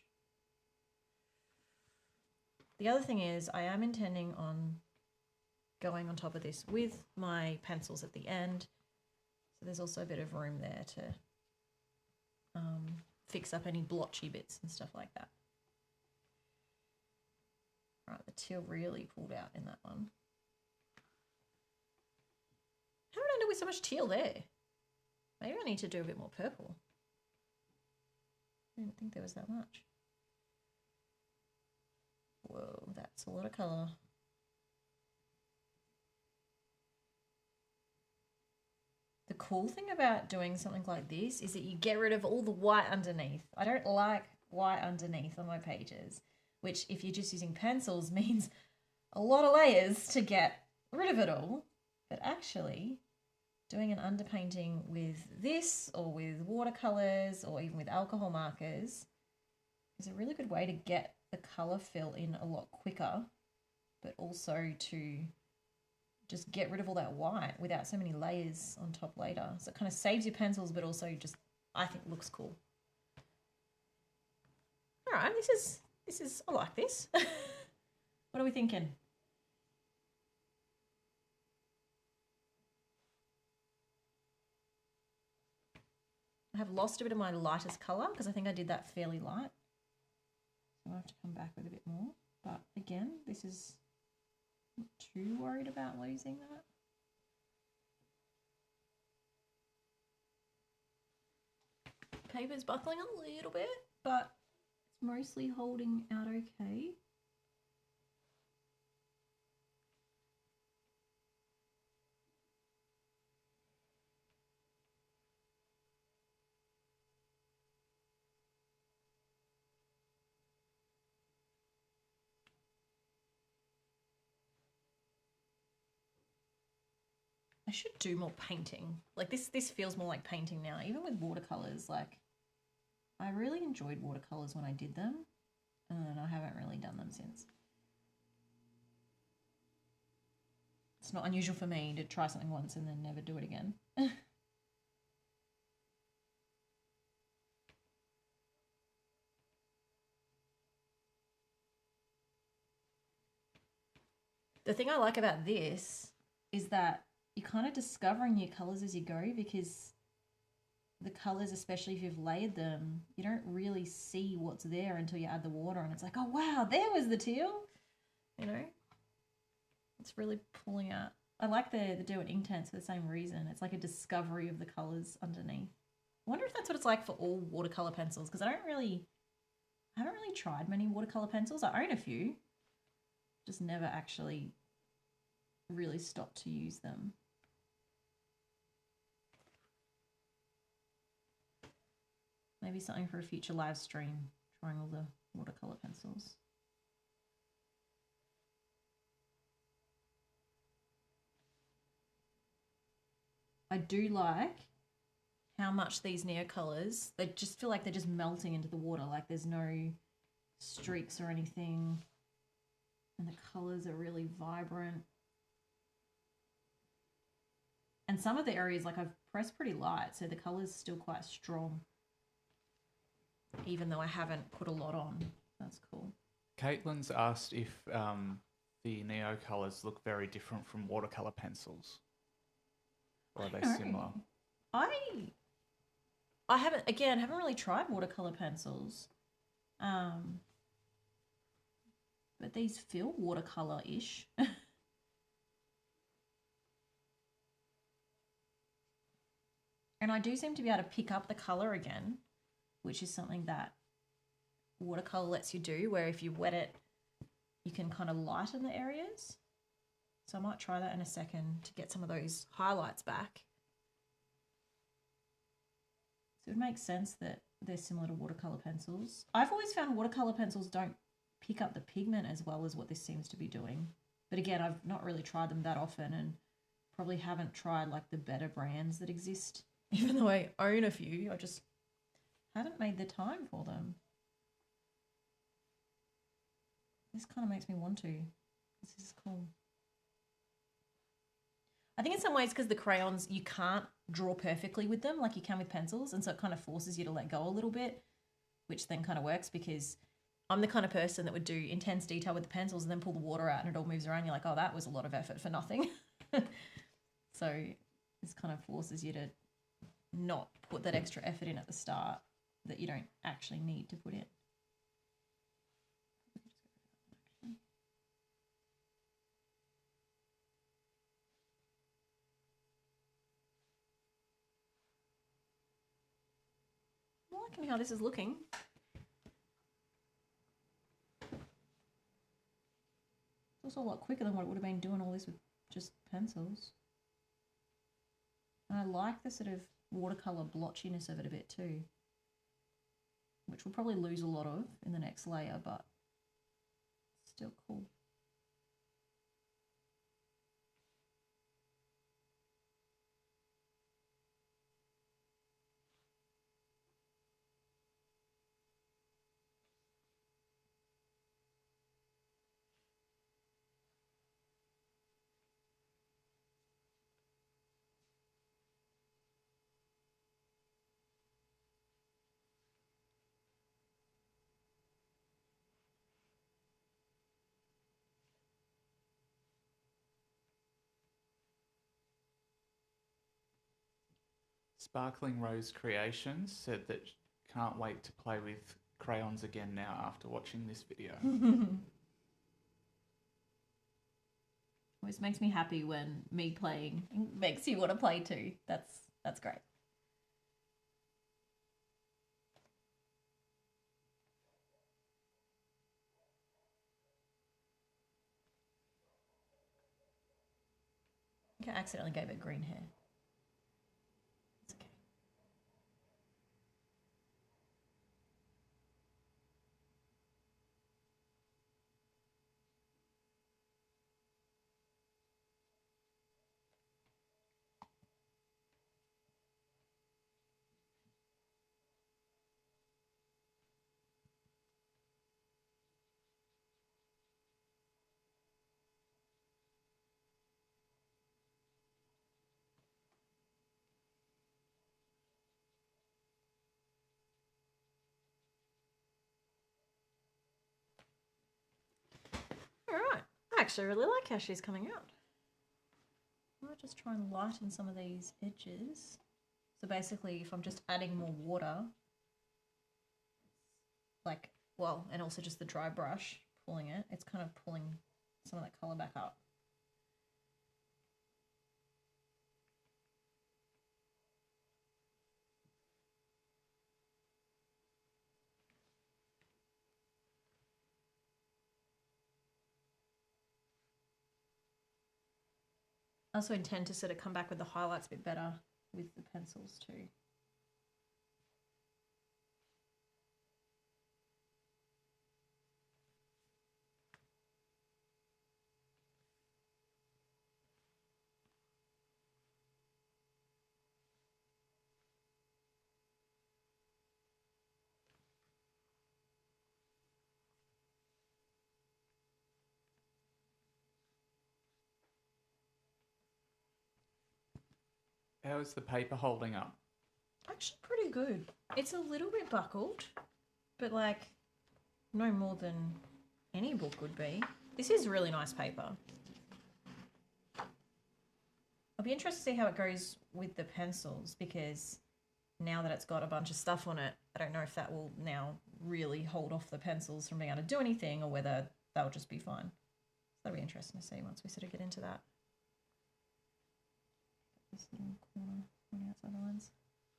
The other thing is I am intending on going on top of this with my pencils at the end. So there's also a bit of room there to fix up any blotchy bits and stuff like that. Right, the teal really pulled out in that one. How did I end up with so much teal there? Maybe I need to do a bit more purple. I didn't think there was that much. Whoa, that's a lot of colour. The cool thing about doing something like this is that you get rid of all the white underneath. I don't like white underneath on my pages, which if you're just using pencils means a lot of layers to get rid of it all. But actually, doing an underpainting with this or with watercolors or even with alcohol markers is a really good way to get the color fill in a lot quicker, but also to just get rid of all that white without so many layers on top later. So it kind of saves your pencils, but also just, I think, looks cool. All right, this is, I like this. What are we thinking? I have lost a bit of my lightest colour because I think I did that fairly light. So I'll have to come back with a bit more. But again, this is not too worried about losing that. Paper's buckling a little bit, but it's mostly holding out okay. I should do more painting. Like this feels more like painting now, even with watercolors. Like I really enjoyed watercolors when I did them, and I haven't really done them since. It's not unusual for me to try something once and then never do it again. The thing I like about this is that you're kind of discovering your colours as you go, because the colours, especially if you've layered them, you don't really see what's there until you add the water, and it's like, oh wow, there was the teal. You know, it's really pulling out. I like the doing Inktense for the same reason. It's like a discovery of the colours underneath. I wonder if that's what it's like for all watercolor pencils, because I haven't really tried many watercolor pencils. I own a few, just never actually really stopped to use them. Maybe something for a future live stream, trying all the watercolor pencils. I do like how much these Neocolors, they just feel like they're just melting into the water, like there's no streaks or anything, and the colours are really vibrant. And some of the areas, like I've pressed pretty light, so the colour's still quite strong, even though I haven't put a lot on. That's cool. Caitlin's asked if the Neocolors look very different from watercolor pencils. Or are they similar? I haven't really tried watercolor pencils. But these feel watercolor-ish. And I do seem to be able to pick up the color again, which is something that watercolor lets you do, where if you wet it, you can kind of lighten the areas. So I might try that in a second to get some of those highlights back. So it makes sense that they're similar to watercolor pencils. I've always found watercolor pencils don't pick up the pigment as well as what this seems to be doing. But again, I've not really tried them that often, and probably haven't tried like the better brands that exist. Even though I own a few, I just haven't made the time for them. This kind of makes me want to. This is cool. I think in some ways, because the crayons, you can't draw perfectly with them like you can with pencils, and so it kind of forces you to let go a little bit, which then kind of works, because I'm the kind of person that would do intense detail with the pencils and then pull the water out and it all moves around. You're like, oh, that was a lot of effort for nothing. So this kind of forces you to not put that extra effort in at the start that you don't actually need to put in. I'm liking how this is looking. It's also a lot quicker than what it would have been doing all this with just pencils. And I like the sort of watercolour blotchiness of it a bit too, which we'll probably lose a lot of in the next layer, but still cool. Sparkling Rose Creations said that can't wait to play with crayons again now after watching this video. Always makes me happy when me playing makes you want to play too. That's great. I think I accidentally gave it green hair. It's okay. All right. I actually really like how she's coming out. I might just try and lighten some of these edges. So basically, if I'm just adding more water, like, well, and also just the dry brush, pulling it, it's kind of pulling some of that colour back up. I also intend to sort of come back with the highlights a bit better with the pencils too. How is the paper holding up? Actually pretty good. It's a little bit buckled, but like no more than any book would be. This is really nice paper. I'll be interested to see how it goes with the pencils, because now that it's got a bunch of stuff on it, I don't know if that will now really hold off the pencils from being able to do anything, or whether they'll just be fine. So that'll be interesting to see once we sort of get into that. This little corner going outside the lines.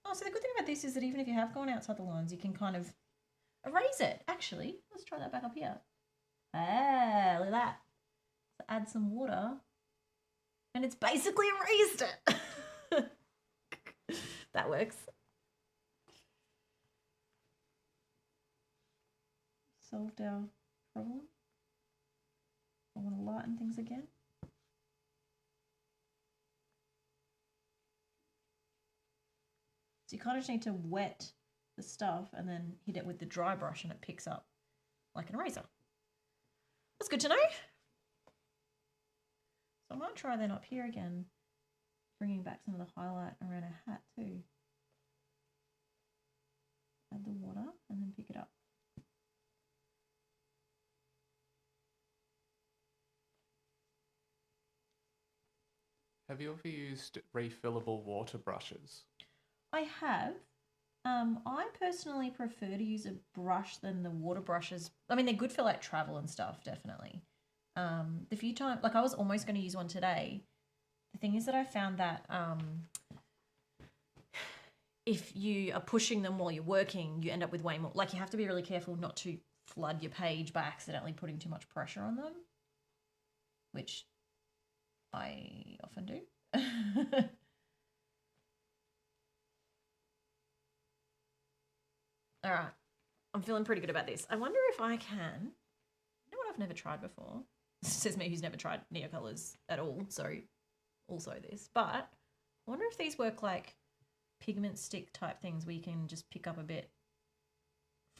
Oh, so the good thing about this is that even if you have gone outside the lines, you can kind of erase it. Actually, let's try that back up here. Ah, look at that. So add some water, and it's basically erased it. That works. Solved our problem. I want to lighten things again. So you kind of just need to wet the stuff and then hit it with the dry brush and it picks up like an eraser. That's good to know. So I might try then up here again, bringing back some of the highlight around her hat too. Add the water and then pick it up. Have you ever used refillable water brushes? I have. I personally prefer to use a brush than the water brushes. I mean, they're good for like travel and stuff, definitely. The few times, like I was almost going to use one today. The thing is that I found that if you are pushing them while you're working, you end up with way more. Like you have to be really careful not to flood your page by accidentally putting too much pressure on them, which I often do. All right, I'm feeling pretty good about this. I wonder if I can, you know what I've never tried before? Says me who's never tried Neocolors at all, so also this. But I wonder if these work like pigment stick type things where you can just pick up a bit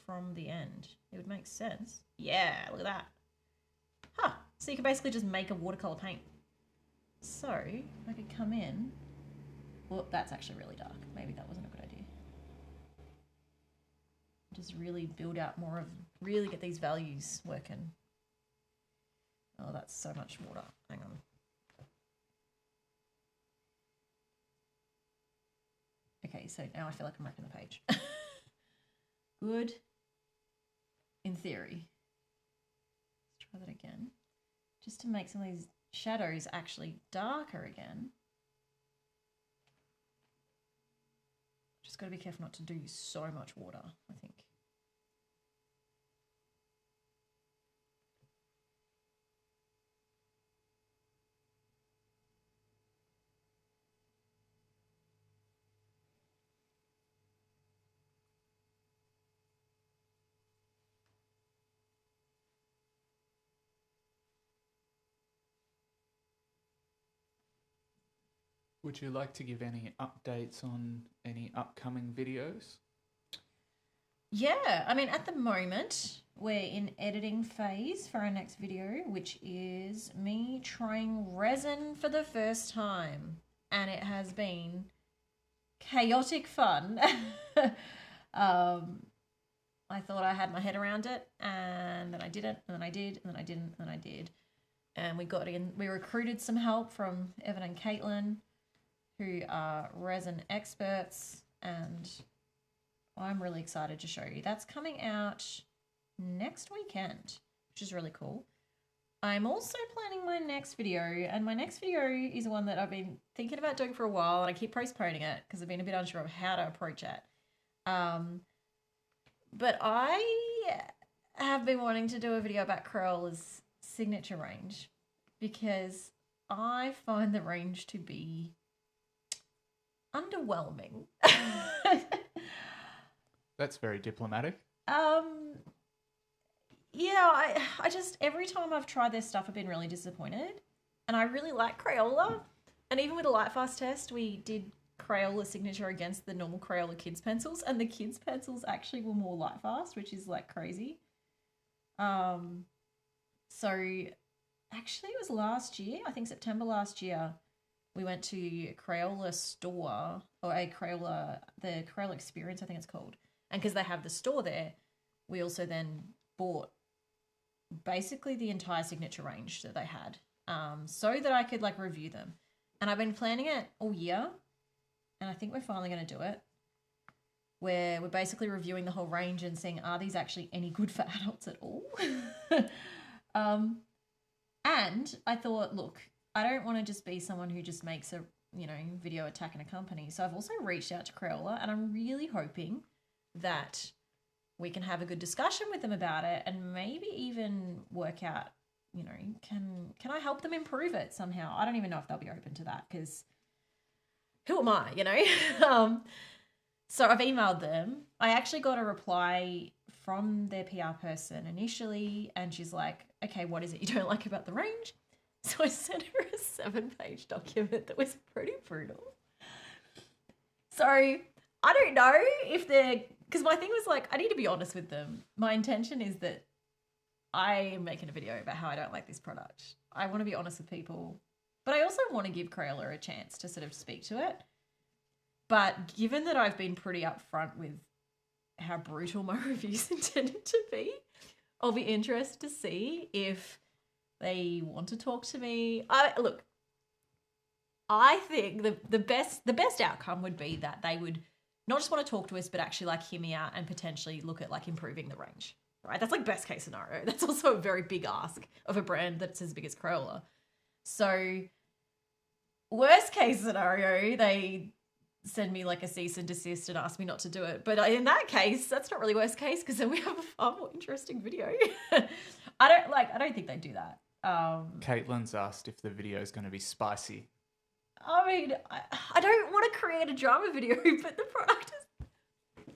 from the end. It would make sense. Yeah, look at that. Huh, so you can basically just make a watercolor paint. So I could come in. Well, that's actually really dark. Maybe that wasn't a good idea. Just really build out more of, really get these values working. Oh, that's so much water. Hang on. Okay, so now I feel like I'm wrapping the page. Good. In theory. Let's try that again. Just to make some of these shadows actually darker again. Just got to be careful not to do so much water, I think. Would you like to give any updates on any upcoming videos? Yeah, I mean, at the moment, we're in editing phase for our next video, which is me trying resin for the first time. And it has been chaotic fun. I thought I had my head around it, and then I didn't, and then I did, and then I didn't, and then I did. And we recruited some help from Evan and Caitlin, who are resin experts, and I'm really excited to show you. That's coming out next weekend, which is really cool. I'm also planning my next video, and my next video is one that I've been thinking about doing for a while, and I keep postponing it because I've been a bit unsure of how to approach it. But I have been wanting to do a video about Crayola's signature range because I find the range to be underwhelming. That's very diplomatic. Yeah, I just, every time I've tried their stuff, I've been really disappointed. And I really like Crayola. And even with the Lightfast test, we did Crayola signature against the normal Crayola kids pencils, and the kids pencils actually were more Lightfast, which is like crazy. So actually it was last year, I think September last year, we went to a Crayola store, or the Crayola Experience, I think it's called. And because they have the store there, we also then bought basically the entire signature range that they had, so that I could like review them. And I've been planning it all year, and I think we're finally going to do it, where we're basically reviewing the whole range and seeing, are these actually any good for adults at all? And I thought, look, I don't want to just be someone who just makes a, video attacking a company. So I've also reached out to Crayola, and I'm really hoping that we can have a good discussion with them about it, and maybe even work out, can I help them improve it somehow? I don't even know if they'll be open to that, because who am I, So I've emailed them. I actually got a reply from their PR person initially, and she's like, okay, what is it you don't like about the range? So I sent her a 7-page document that was pretty brutal. So I don't know if because my thing was like, I need to be honest with them. My intention is that I am making a video about how I don't like this product. I want to be honest with people, but I also want to give Crayola a chance to sort of speak to it. But given that I've been pretty upfront with how brutal my reviews intended to be, I'll be interested to see if they want to talk to me. I think the best outcome would be that they would not just want to talk to us, but actually like hear me out and potentially look at like improving the range, right? That's like best case scenario. That's also a very big ask of a brand that's as big as Crayola. So worst case scenario, they send me like a cease and desist and ask me not to do it. But in that case, that's not really worst case, because then we have a far more interesting video. I don't think they do that. Caitlin's asked if the video is going to be spicy. I mean, I don't want to create a drama video, but the product is,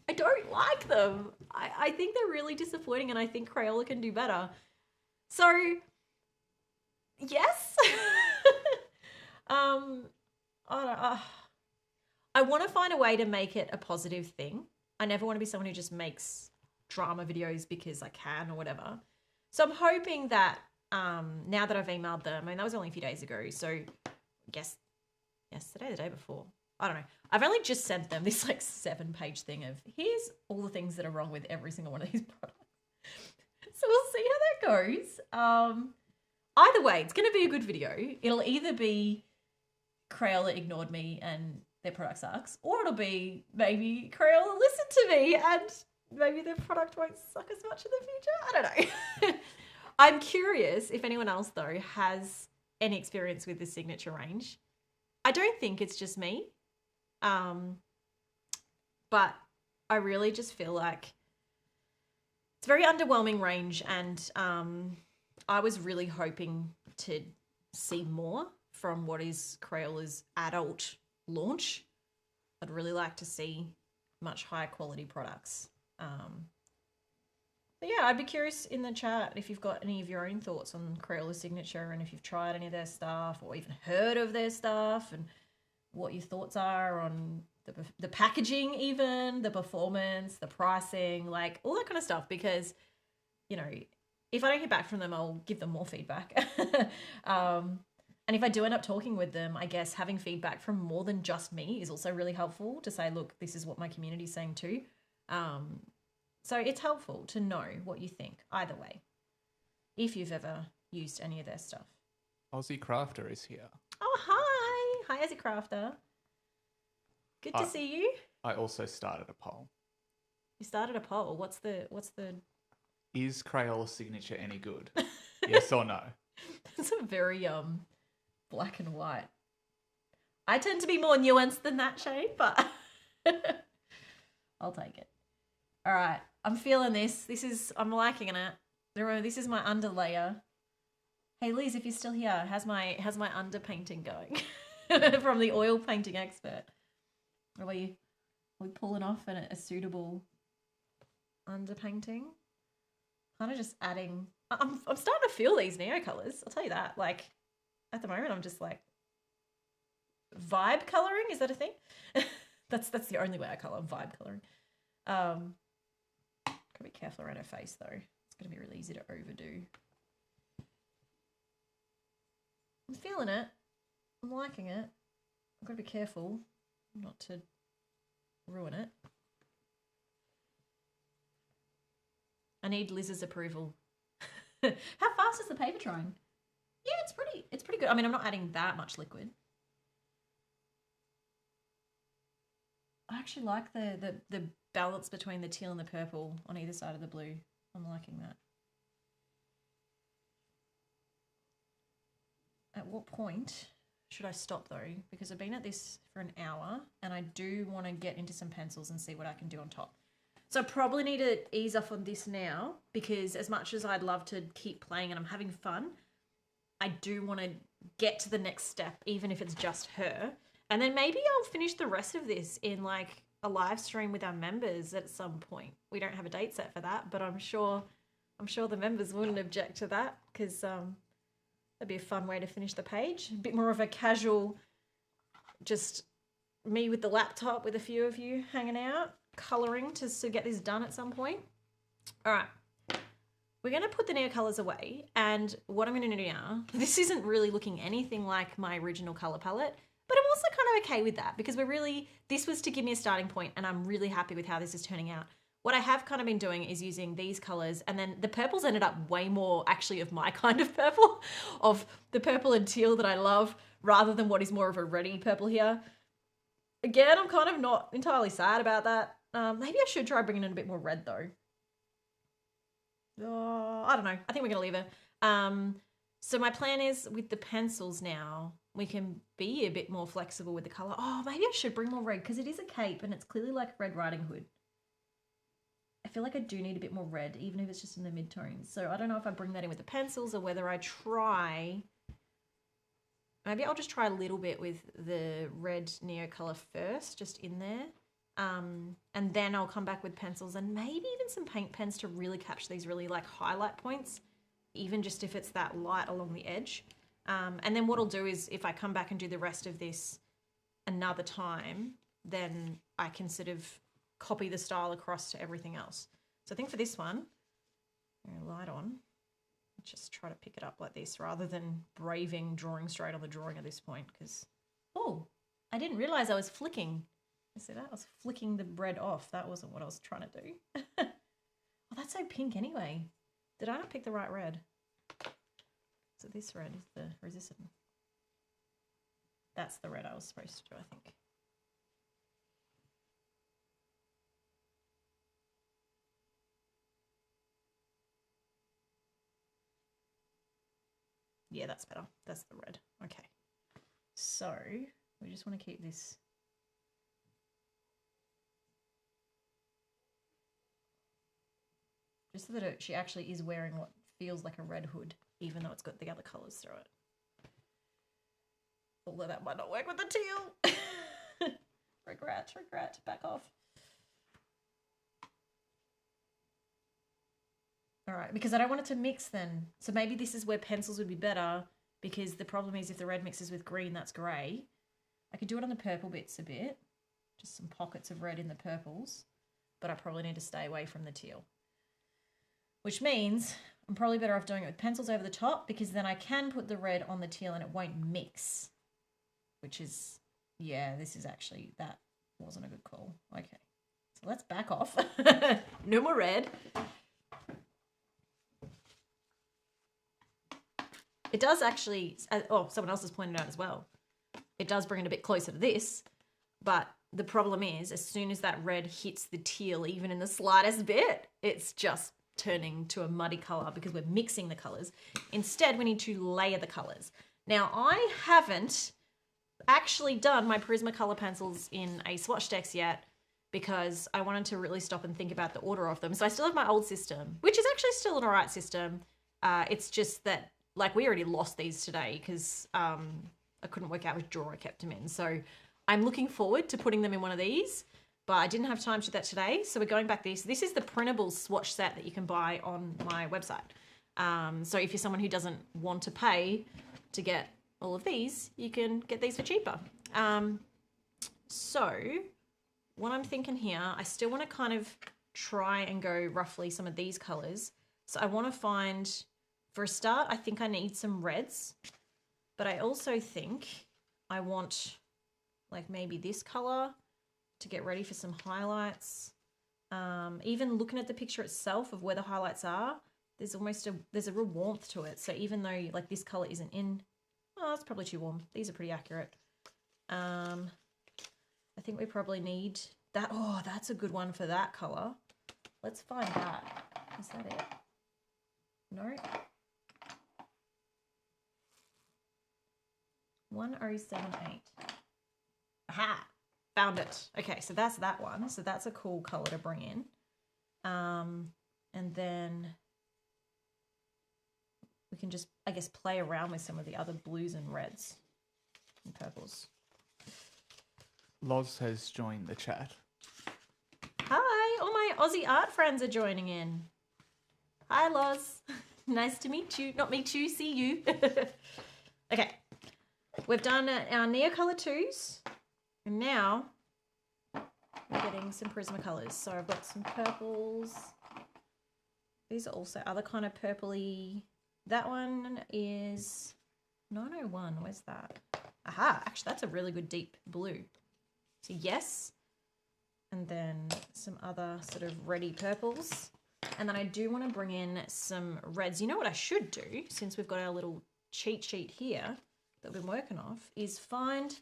I don't like them. I think they're really disappointing, and I think Crayola can do better. So, yes. I want to find a way to make it a positive thing. I never want to be someone who just makes drama videos because I can or whatever. So I'm hoping that now that I've emailed them, I mean, that was only a few days ago, so I guess yesterday, the day before, I don't know. I've only just sent them this like 7-page thing of here's all the things that are wrong with every single one of these products. So we'll see how that goes. Either way, it's going to be a good video. It'll either be Crayola ignored me and their product sucks, or it'll be maybe Crayola listened to me and maybe their product won't suck as much in the future. I don't know. I'm curious if anyone else, though, has any experience with the signature range. I don't think it's just me. But I really just feel like it's a very underwhelming range, and I was really hoping to see more from what is Crayola's adult launch. I'd really like to see much higher quality products. But yeah, I'd be curious in the chat if you've got any of your own thoughts on Crayola's signature, and if you've tried any of their stuff or even heard of their stuff, and what your thoughts are on the packaging, even the performance, the pricing, like all that kind of stuff. Because, if I don't hear back from them, I'll give them more feedback. And if I do end up talking with them, I guess having feedback from more than just me is also really helpful to say, look, this is what my community is saying too. So it's helpful to know what you think either way, if you've ever used any of their stuff. Aussie Crafter is here. Oh, hi. Hi, Azzy Crafter. Good to see you. I also started a poll. You started a poll. What's the... Is Crayola signature any good? Yes or no? It's a very black and white. I tend to be more nuanced than that, Shane, but I'll take it. All right, I'm feeling this. I'm liking it. This is my underlayer. Hey Liz, if you're still here, how's my underpainting going? From the oil painting expert. Are we pulling off a suitable underpainting? Kind of just adding. I'm starting to feel these Neocolors. I'll tell you that. Like at the moment, I'm just like vibe coloring. Is that a thing? that's the only way I color. Vibe coloring. Gotta be careful around her face though. It's gonna be really easy to overdo. I'm feeling it. I'm liking it. I've got to be careful not to ruin it. I need Liz's approval. How fast is the paper drying? Yeah, it's pretty good. I mean, I'm not adding that much liquid. I actually like the balance between the teal and the purple on either side of the blue. I'm liking that. At what point should I stop though? Because I've been at this for an hour and I do want to get into some pencils and see what I can do on top. So I probably need to ease off on this now because as much as I'd love to keep playing and I'm having fun, I do want to get to the next step, even if it's just her. And then maybe I'll finish the rest of this in like a live stream with our members at some point. We don't have a date set for that, but I'm sure the members wouldn't object to that because that'd be a fun way to finish the page. A bit more of a casual, just me with the laptop with a few of you hanging out, colouring to get this done at some point. All right. We're going to put the Neocolors away, and what I'm going to do now, this isn't really looking anything like my original colour palette, but I'm also kind of okay with that because this was to give me a starting point, and I'm really happy with how this is turning out. What I have kind of been doing is using these colours, and then the purples ended up way more actually of my kind of purple, of the purple and teal that I love, rather than what is more of a reddy purple here. Again, I'm kind of not entirely sad about that. Maybe I should try bringing in a bit more red though. I don't know. I think we're going to leave her. So my plan is with the pencils now, we can be a bit more flexible with the colour. Oh, maybe I should bring more red because it is a cape and it's clearly like Red Riding Hood. I feel like I do need a bit more red, even if it's just in the mid-tones. So I don't know if I bring that in with the pencils or whether I try... Maybe I'll just try a little bit with the red Neocolor first, just in there. And then I'll come back with pencils and maybe even some paint pens to really catch these really like highlight points, even just if it's that light along the edge. And then what I'll do is if I come back and do the rest of this another time, then I can sort of copy the style across to everything else. So I think for this one, light on, just try to pick it up like this rather than braving drawing straight on the drawing at this point because, oh, I didn't realize I was flicking. You see that? I was flicking the red off. That wasn't what I was trying to do. Oh, that's so pink anyway. Did I not pick the right red? So this red is the resistant. That's the red I was supposed to do, I think. Yeah, that's better. That's the red. Okay. So we just want to keep this. Just so that she actually is wearing what feels like a red hood, even though it's got the other colours through it. Although that might not work with the teal. Regret, back off. All right, because I don't want it to mix then. So maybe this is where pencils would be better because the problem is if the red mixes with green, that's grey. I could do it on the purple bits a bit, just some pockets of red in the purples, but I probably need to stay away from the teal. Which means I'm probably better off doing it with pencils over the top because then I can put the red on the teal and it won't mix. Which is, yeah, this is actually, that wasn't a good call. Okay, so let's back off. No more red. It does actually, oh, someone else has pointed out as well. It does bring it a bit closer to this, but the problem is as soon as that red hits the teal, even in the slightest bit, it's just turning to a muddy color because we're mixing the colors. Instead, we need to layer the colors. Now, I haven't actually done my Prismacolor pencils in a Swatchdex yet because I wanted to really stop and think about the order of them. So I still have my old system, which is actually still an alright system. It's just that, like, we already lost these today because I couldn't work out which drawer I kept them in. So I'm looking forward to putting them in one of these, but I didn't have time to do that today. So we're going back this. This is the printable swatch set that you can buy on my website. So if you're someone who doesn't want to pay to get all of these, you can get these for cheaper. So what I'm thinking here, I still want to kind of try and go roughly some of these colors. So I want to find, for a start, I think I need some reds, but I also think I want like maybe this color to get ready for some highlights. Even looking at the picture itself of where the highlights are, there's a real warmth to it. So even though like this color isn't in, oh, it's probably too warm. These are pretty accurate. I think we probably need that. Oh, that's a good one for that color. Let's find that. Is that it? No. 1078. Aha! Found it. Okay, so that's that one. So that's a cool color to bring in. And then we can just, I guess, play around with some of the other blues and reds and purples. Loz has joined the chat. Hi, all my Aussie art friends are joining in. Hi, Loz. Nice to meet you. Not meet you, see you. Okay, we've done our Neocolor 2s, and now we're getting some Prismacolors. So I've got some purples. These are also other kind of purpley. That one is 901. Where's that? Aha, actually, that's a really good deep blue. So yes, and then some other sort of reddy purples. And then I do want to bring in some reds. You know what I should do, since we've got our little cheat sheet here that we've been working off, is find,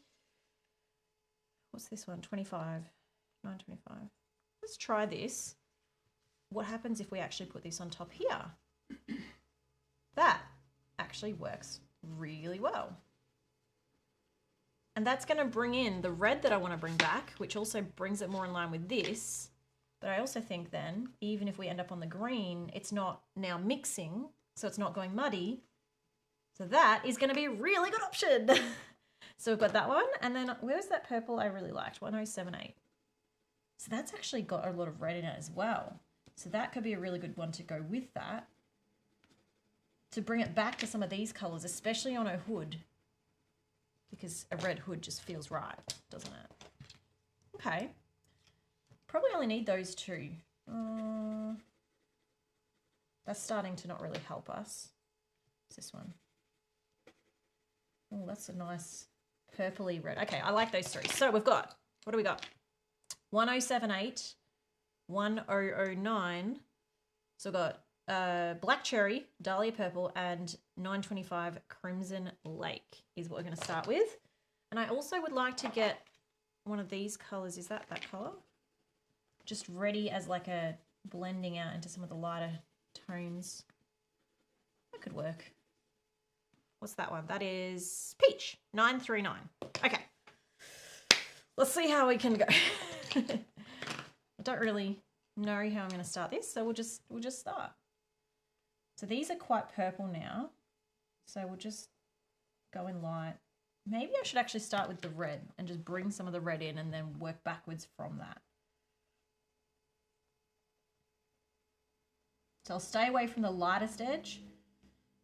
what's this one? 25, 925. Let's try this. What happens if we actually put this on top here? That actually works really well. And that's going to bring in the red that I want to bring back, which also brings it more in line with this. But I also think then, even if we end up on the green, it's not now mixing, so it's not going muddy. So that is going to be a really good option. So we've got that one. And then where was that purple I really liked? 1078. So that's actually got a lot of red in it as well. So that could be a really good one to go with that, to bring it back to some of these colors, especially on a hood, because a red hood just feels right, doesn't it? Okay. Probably only need those two. That's starting to not really help us. What's this one? Oh, that's a nice purpley red. Okay, I like those three. So we've got, what do we got? 1078, 1009. So we've got Black Cherry, Dahlia Purple, and 925 Crimson Lake is what we're going to start with. And I also would like to get one of these colours. Is that colour? Just ready as like a blending out into some of the lighter tones. That could work. What's that one? That is Peach, 939. Okay. Let's see how we can go. I don't really know how I'm going to start this, so we'll just start. So these are quite purple now. So we'll just go in light. Maybe I should actually start with the red and just bring some of the red in and then work backwards from that. So I'll stay away from the lightest edge,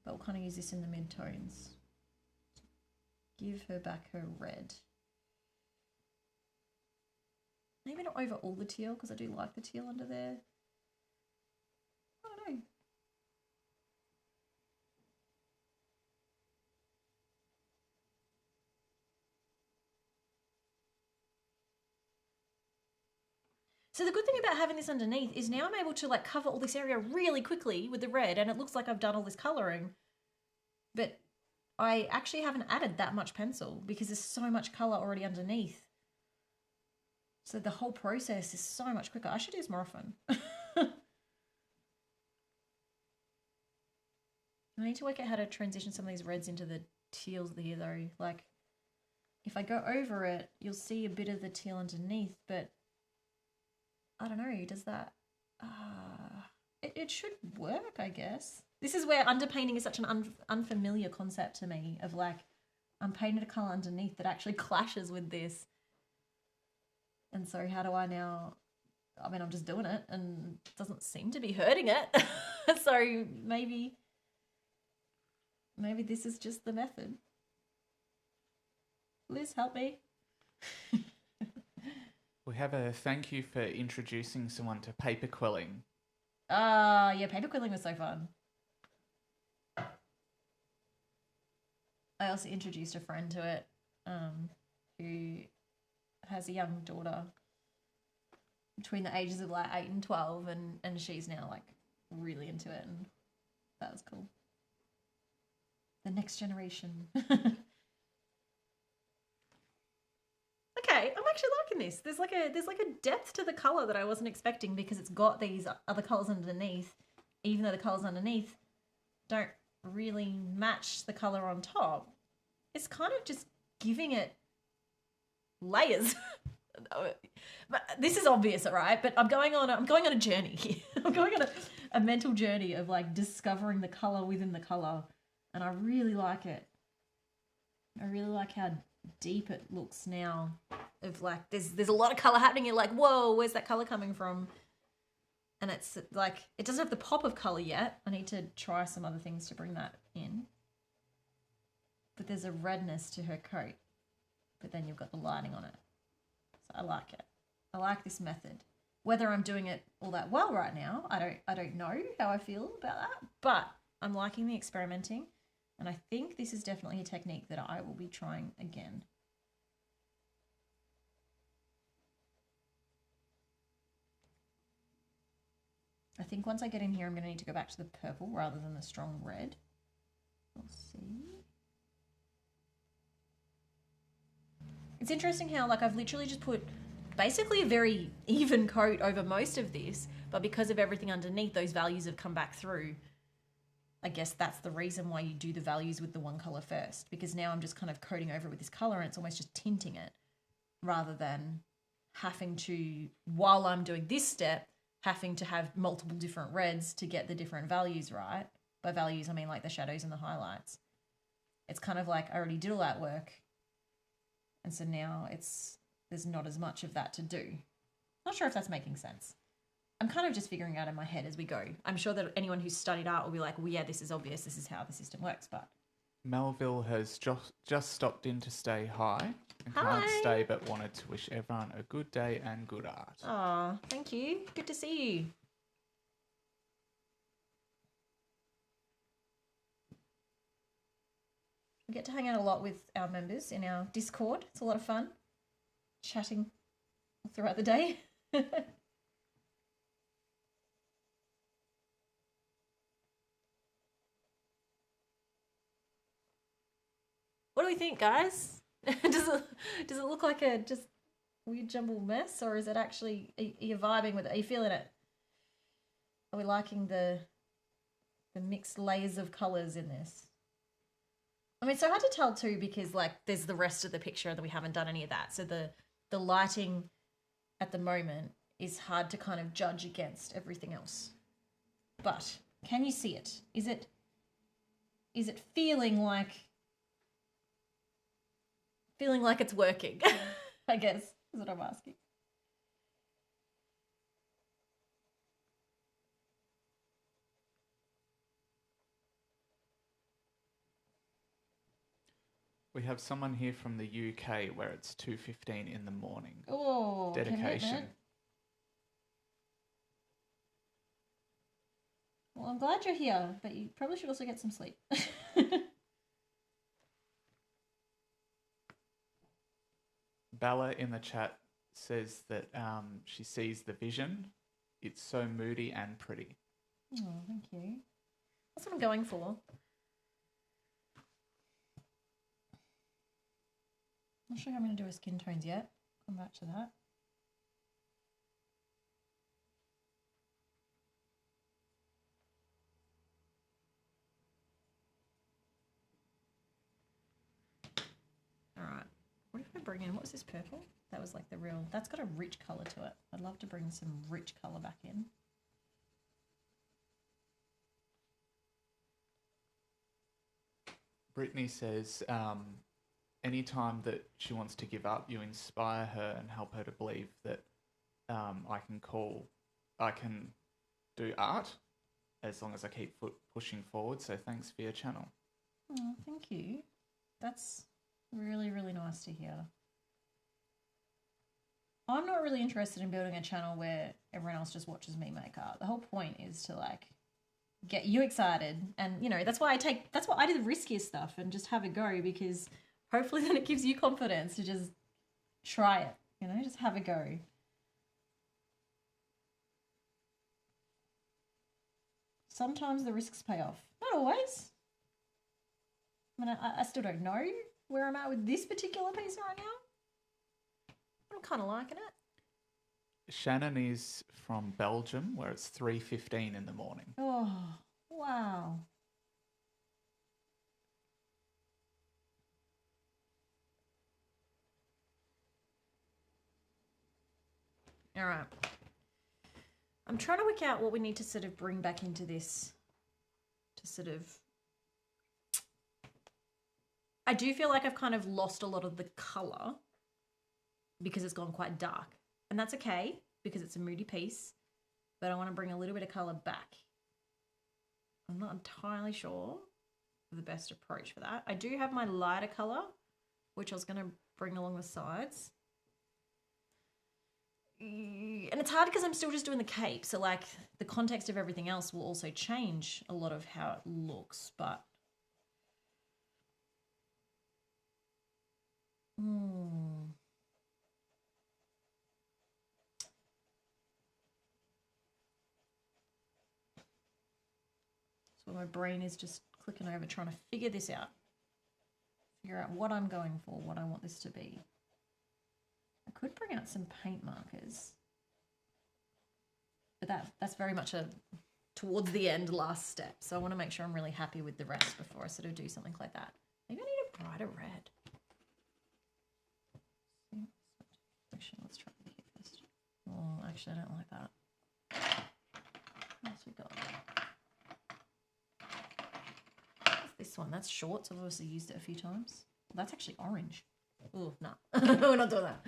but we'll kind of use this in the mid-tones. Give her back her red. Maybe not over all the teal, because I do like the teal under there. I don't know. So the good thing about having this underneath is now I'm able to like cover all this area really quickly with the red, and it looks like I've done all this colouring. But I actually haven't added that much pencil because there's so much colour already underneath. So the whole process is so much quicker. I should do this more often. I need to work out how to transition some of these reds into the teals here though. Like, if I go over it, you'll see a bit of the teal underneath, but I don't know, does that... It should work, I guess. This is where underpainting is such an unfamiliar concept to me, of like, I'm painting a colour underneath that actually clashes with this. And so how do I now... I mean, I'm just doing it and it doesn't seem to be hurting it. So maybe this is just the method. Liz, help me. We have a thank you for introducing someone to paper quilling. Yeah, paper quilling was so fun. I also introduced a friend to it, who has a young daughter between the ages of like 8 and 12, and she's now like really into it, and that was cool. The next generation. Okay, I'm actually liking this. There's like a depth to the color that I wasn't expecting, because it's got these other colors underneath, even though the colors underneath don't really match the color on top. It's kind of just giving it layers. But this is obvious, right? But I'm going on a journey here. I'm going on a mental journey of like discovering the color within the color, and I really like it. I really like how deep it looks now. Of like, there's a lot of color happening. You're like, whoa, where's that color coming from? And it's like, it doesn't have the pop of color yet. I need to try some other things to bring that in. But there's a redness to her coat, but then you've got the lining on it. So I like it. I like this method. Whether I'm doing it all that well right now, I don't know how I feel about that, but I'm liking the experimenting, and I think this is definitely a technique that I will be trying again. I think once I get in here, I'm going to need to go back to the purple rather than the strong red. We'll see. It's interesting how, like, I've literally just put basically a very even coat over most of this, but because of everything underneath, those values have come back through. I guess that's the reason why you do the values with the one color first, because now I'm just kind of coating over it with this color, and it's almost just tinting it, rather than having to, while I'm doing this step, having to have multiple different reds to get the different values right. By values, I mean like the shadows and the highlights. It's kind of like I already did all that work, and so now there's not as much of that to do. Not sure if that's making sense. I'm kind of just figuring out in my head as we go. I'm sure that anyone who's studied art will be like, well, yeah, this is obvious. This is how the system works. But Melville has just stopped in to say hi and Hi. can't stay, but wanted to wish everyone a good day and good art. Oh, thank you. Good to see you. We get to hang out a lot with our members in our Discord. It's a lot of fun chatting throughout the day. What do we think, guys? does it look like a just weird jumbled mess, or is it actually, are you vibing with it? Are you feeling it? Are we liking the mixed layers of colours in this? I mean, it's so hard to tell too, because like there's the rest of the picture and we haven't done any of that. So the lighting at the moment is hard to kind of judge against everything else. But can you see it? Is it feeling like it's working? I guess is what I'm asking. We have someone here from the UK where it's 2:15 in the morning. Oh, dedication. Commitment. Well, I'm glad you're here, but you probably should also get some sleep. Bella in the chat says that she sees the vision. It's so moody and pretty. Oh, thank you. That's what I'm going for. not sure how I'm going to do with skin tones yet. Come back to that. All right. What if I bring in, what was this purple? That was like the real, that's got a rich colour to it. I'd love to bring some rich colour back in. Brittany says, anytime that she wants to give up, you inspire her and help her to believe that I can do art as long as I keep pushing forward. So thanks for your channel. Oh, thank you. That's really, really nice to hear. I'm not really interested in building a channel where everyone else just watches me make art. The whole point is to like get you excited, and you know, that's why I do the riskiest stuff and just have a go, because hopefully then it gives you confidence to just try it, you know, just have a go. Sometimes the risks pay off. Not always. I mean, I still don't know where I'm at with this particular piece right now. I'm kind of liking it. Shannon is from Belgium, where it's 3:15 in the morning. Oh, wow. All right. I'm trying to work out what we need to sort of bring back into this to sort of... I do feel like I've kind of lost a lot of the colour because it's gone quite dark. And that's okay because it's a moody piece, but I want to bring a little bit of colour back. I'm not entirely sure of the best approach for that. I do have my lighter colour, which I was going to bring along the sides. And it's hard because I'm still just doing the cape. So like the context of everything else will also change a lot of how it looks, but... So my brain is just clicking over trying to figure this out. Figure out what I'm going for, what I want this to be. I could bring out some paint markers. But that's very much a towards the end last step. So I want to make sure I'm really happy with the rest before I sort of do something like that. Maybe I need a brighter red. Actually, let's try it here first. Oh, actually, I don't like that. What else we got? What's this one? That's short, so I've obviously used it a few times. Well, that's actually orange. Oh, no. We're not doing that.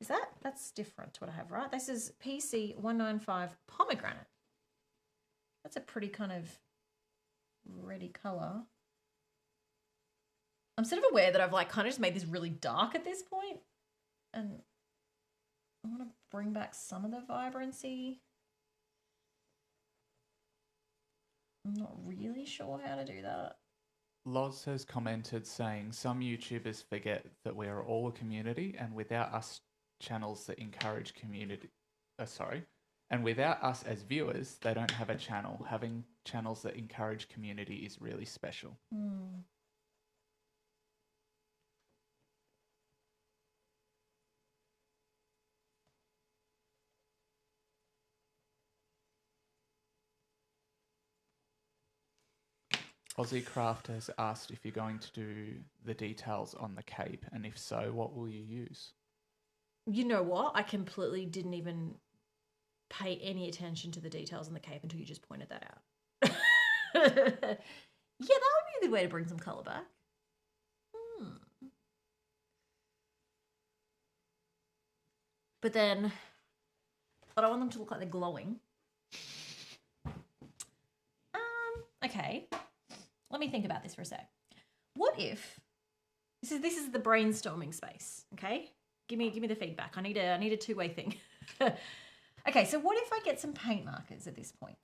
Is that? That's different to what I have, right? This is PC 195 pomegranate. That's a pretty kind of reddy colour. I'm sort of aware that I've like kind of just made this really dark at this point, and I want to bring back some of the vibrancy. I'm not really sure how to do that. Loz has commented saying some YouTubers forget that we are all a community, and without us channels that encourage community, and without us as viewers, they don't have a channel. Having channels that encourage community is really special. Aussie Craft has asked if you're going to do the details on the cape, and if so, what will you use? You know what? I completely didn't even pay any attention to the details on the cape until you just pointed that out. Yeah, that would be a good way to bring some colour back. But then, I don't want them to look like they're glowing. Okay. Let me think about this for a sec. What if this is the brainstorming space, okay? Give me the feedback. I need a two-way thing. Okay, so what if I get some paint markers at this point?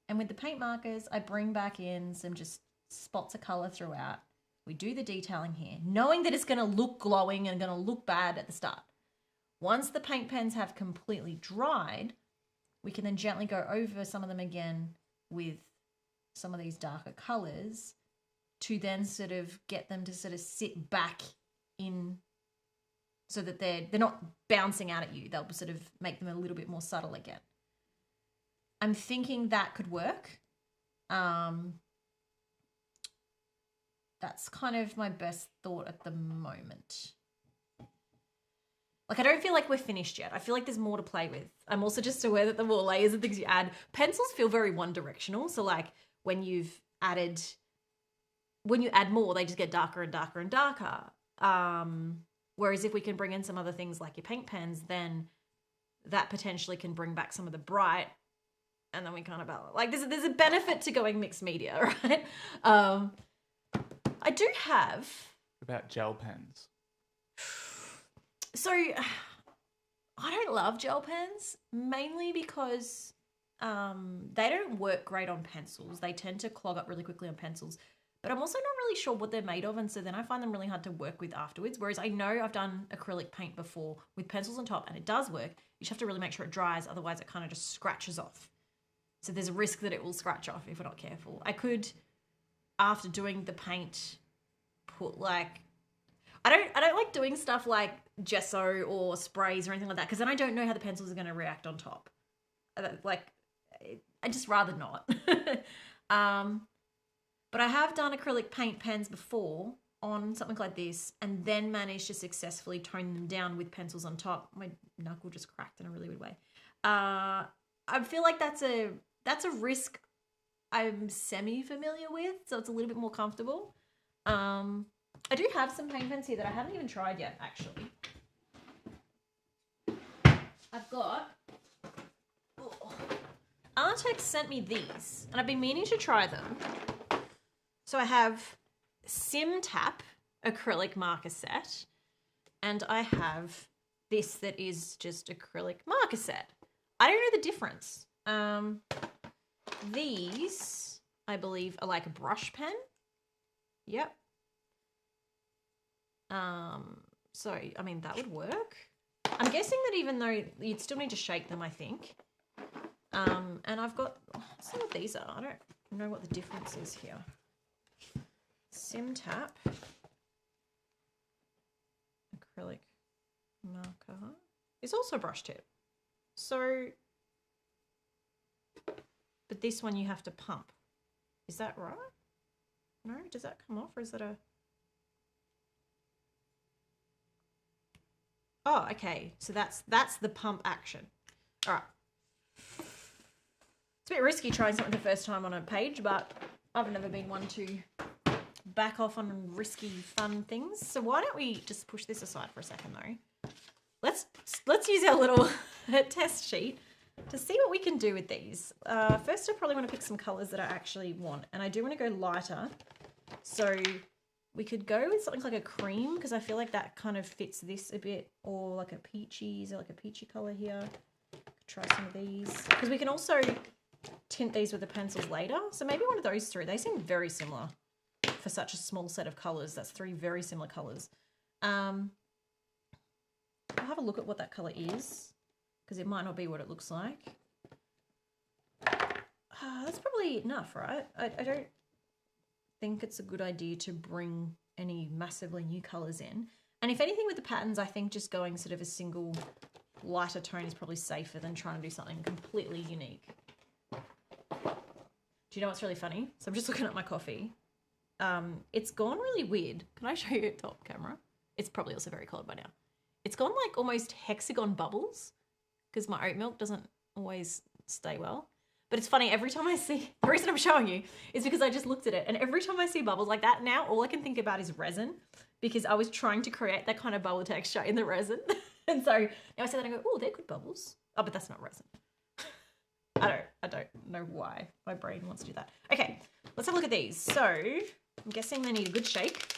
And with the paint markers, I bring back in some just spots of color throughout. We do the detailing here, knowing that it's going to look glowing and going to look bad at the start. Once the paint pens have completely dried, we can then gently go over some of them again with some of these darker colors to then sort of get them to sort of sit back in so that they're not bouncing out at you. They'll sort of make them a little bit more subtle again. I'm thinking that could work. That's kind of my best thought at the moment. Like, I don't feel like we're finished yet. I feel like there's more to play with. I'm also just aware that the more layers and things you add, pencils feel very one-directional. So, like, when you add more, they just get darker and darker and darker. Whereas if we can bring in some other things like your paint pens, then that potentially can bring back some of the bright, and then we kind of balance. Like, there's a benefit to going mixed media, right? I do have... What about gel pens? So, I don't love gel pens, mainly because they don't work great on pencils. They tend to clog up really quickly on pencils. But I'm also not really sure what they're made of, and so then I find them really hard to work with afterwards. Whereas I know I've done acrylic paint before with pencils on top, and it does work. You just have to really make sure it dries, otherwise it kind of just scratches off. So there's a risk that it will scratch off if we're not careful. I could, after doing the paint, put like... I don't like doing stuff like gesso or sprays or anything like that, because then I don't know how the pencils are going to react on top. Like, I'd just rather not. But I have done acrylic paint pens before on something like this, and then managed to successfully tone them down with pencils on top. My knuckle just cracked in a really weird way. I feel like that's a risk I'm semi-familiar with, so it's a little bit more comfortable. I do have some paint pens here that I haven't even tried yet, actually. I've got... Artex sent me these, and I've been meaning to try them. So I have SimTap acrylic marker set, and I have this that is just acrylic marker set. I don't know the difference. These, I believe, are like a brush pen. Yep. So, I mean, that would work. I'm guessing that even though you'd still need to shake them, I think. And I've got, let's see what these are. I don't know what the difference is here. SimTap acrylic marker is also brush tip. So, but this one you have to pump. Is that right? No? Does that come off, or is that a... Oh, okay. So that's the pump action. All right. It's a bit risky trying something the first time on a page, but I've never been one to back off on risky, fun things. So why don't we just push this aside for a second, though? Let's use our little test sheet to see what we can do with these. First, I probably want to pick some colours that I actually want, and I do want to go lighter. So we could go with something like a cream, because I feel like that kind of fits this a bit, or like a peachy. Is there like a peachy colour here? Could try some of these, because we can also tint these with the pencils later. So maybe one of those three. They seem very similar for such a small set of colours. That's three very similar colours. I'll have a look at what that colour is, because it might not be what it looks like. That's probably enough, right? I don't think it's a good idea to bring any massively new colours in. And if anything with the patterns, I think just going sort of a single lighter tone is probably safer than trying to do something completely unique. Do you know what's really funny? So I'm just looking at my coffee. It's gone really weird. Can I show you top camera? It's probably also very cold by now. It's gone like almost hexagon bubbles, because my oat milk doesn't always stay well. But it's funny, every time I see, the reason I'm showing you is because I just looked at it, and every time I see bubbles like that now, all I can think about is resin, because I was trying to create that kind of bubble texture in the resin. And so now I see that and I go, oh, they're good bubbles. Oh, but that's not resin. I don't know why my brain wants to do that. Okay, let's have a look at these. So I'm guessing they need a good shake.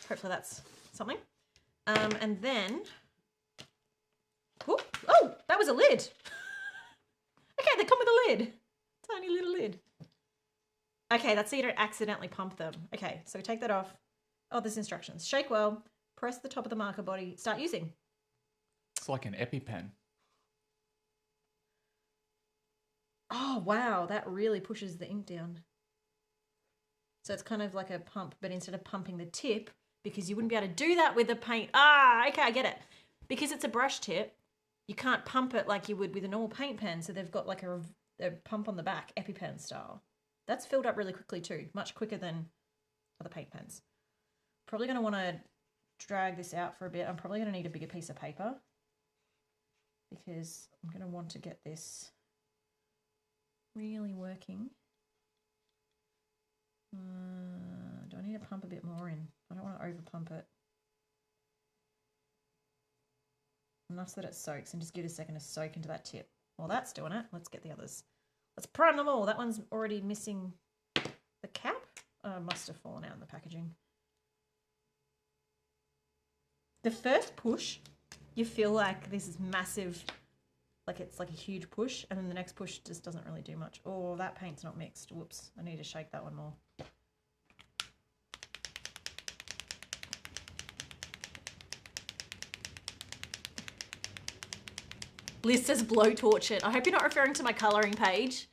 Hopefully that's something. And then, oh, that was a lid. Okay, they come with a lid. Tiny little lid. Okay, that's so you don't accidentally pump them. Okay, so take that off. Oh, there's instructions. Shake well, press the top of the marker body, start using. It's like an EpiPen. Oh, wow, that really pushes the ink down. So it's kind of like a pump, but instead of pumping the tip, because you wouldn't be able to do that with the paint. Ah, okay, I get it. Because it's a brush tip, you can't pump it like you would with a normal paint pen, so they've got like a pump on the back, EpiPen style. That's filled up really quickly too, much quicker than other paint pens. Probably going to want to drag this out for a bit. I'm probably going to need a bigger piece of paper because I'm going to want to get this really working. Do I need to pump a bit more in? I don't want to over pump it. Enough so that it soaks, and just give it a second to soak into that tip. Well, that's doing it. Let's get the others. Let's prime them all. That one's already missing the cap. Must have fallen out in the packaging. The first push, you feel like this is massive, like it's like a huge push, and then the next push just doesn't really do much. Oh, that paint's not mixed. Whoops, I need to shake that one more. Liz says blowtorch it. I hope you're not referring to my colouring page.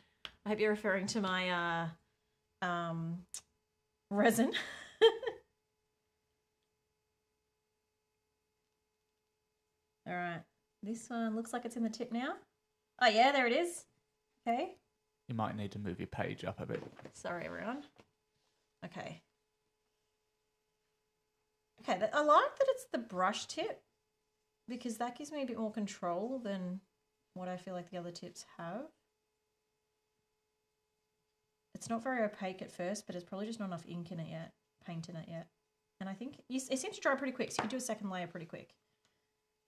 I hope you're referring to my resin. All right, this one looks like it's in the tip now. Oh yeah, there it is. Okay. You might need to move your page up a bit. Sorry, everyone. Okay. Okay, I like that it's the brush tip because that gives me a bit more control than what I feel like the other tips have. It's not very opaque at first, but it's probably just not enough ink in it yet, paint in it yet. And I think it seems to dry pretty quick, so you can do a second layer pretty quick.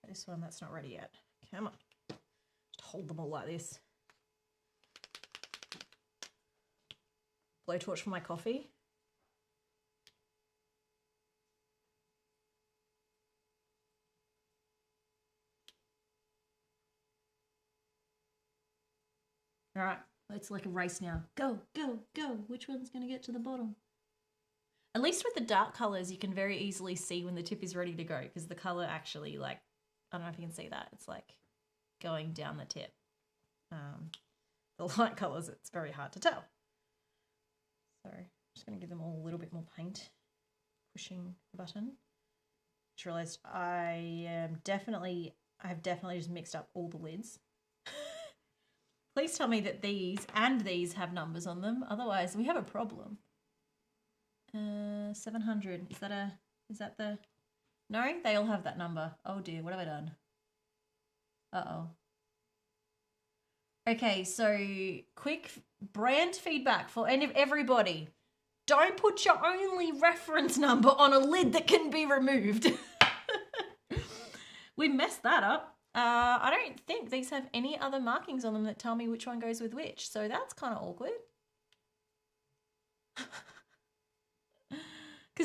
This one, that's not ready yet. Come on. Just hold them all like this. Blowtorch for my coffee. All right, it's like a race now. Go, go, go. Which one's going to get to the bottom? At least with the dark colours, you can very easily see when the tip is ready to go because the colour actually, like, I don't know if you can see that. It's like going down the tip. The light colours, it's very hard to tell. So I'm just going to give them all a little bit more paint. Pushing the button. Just realised I have definitely just mixed up all the lids. Please tell me that these and these have numbers on them. Otherwise, we have a problem. 700. Is that the... No, they all have that number. Oh dear, what have I done? Uh-oh. Okay, so quick brand feedback for everybody. Don't put your only reference number on a lid that can be removed. We messed that up. I don't think these have any other markings on them that tell me which one goes with which, so that's kind of awkward. Because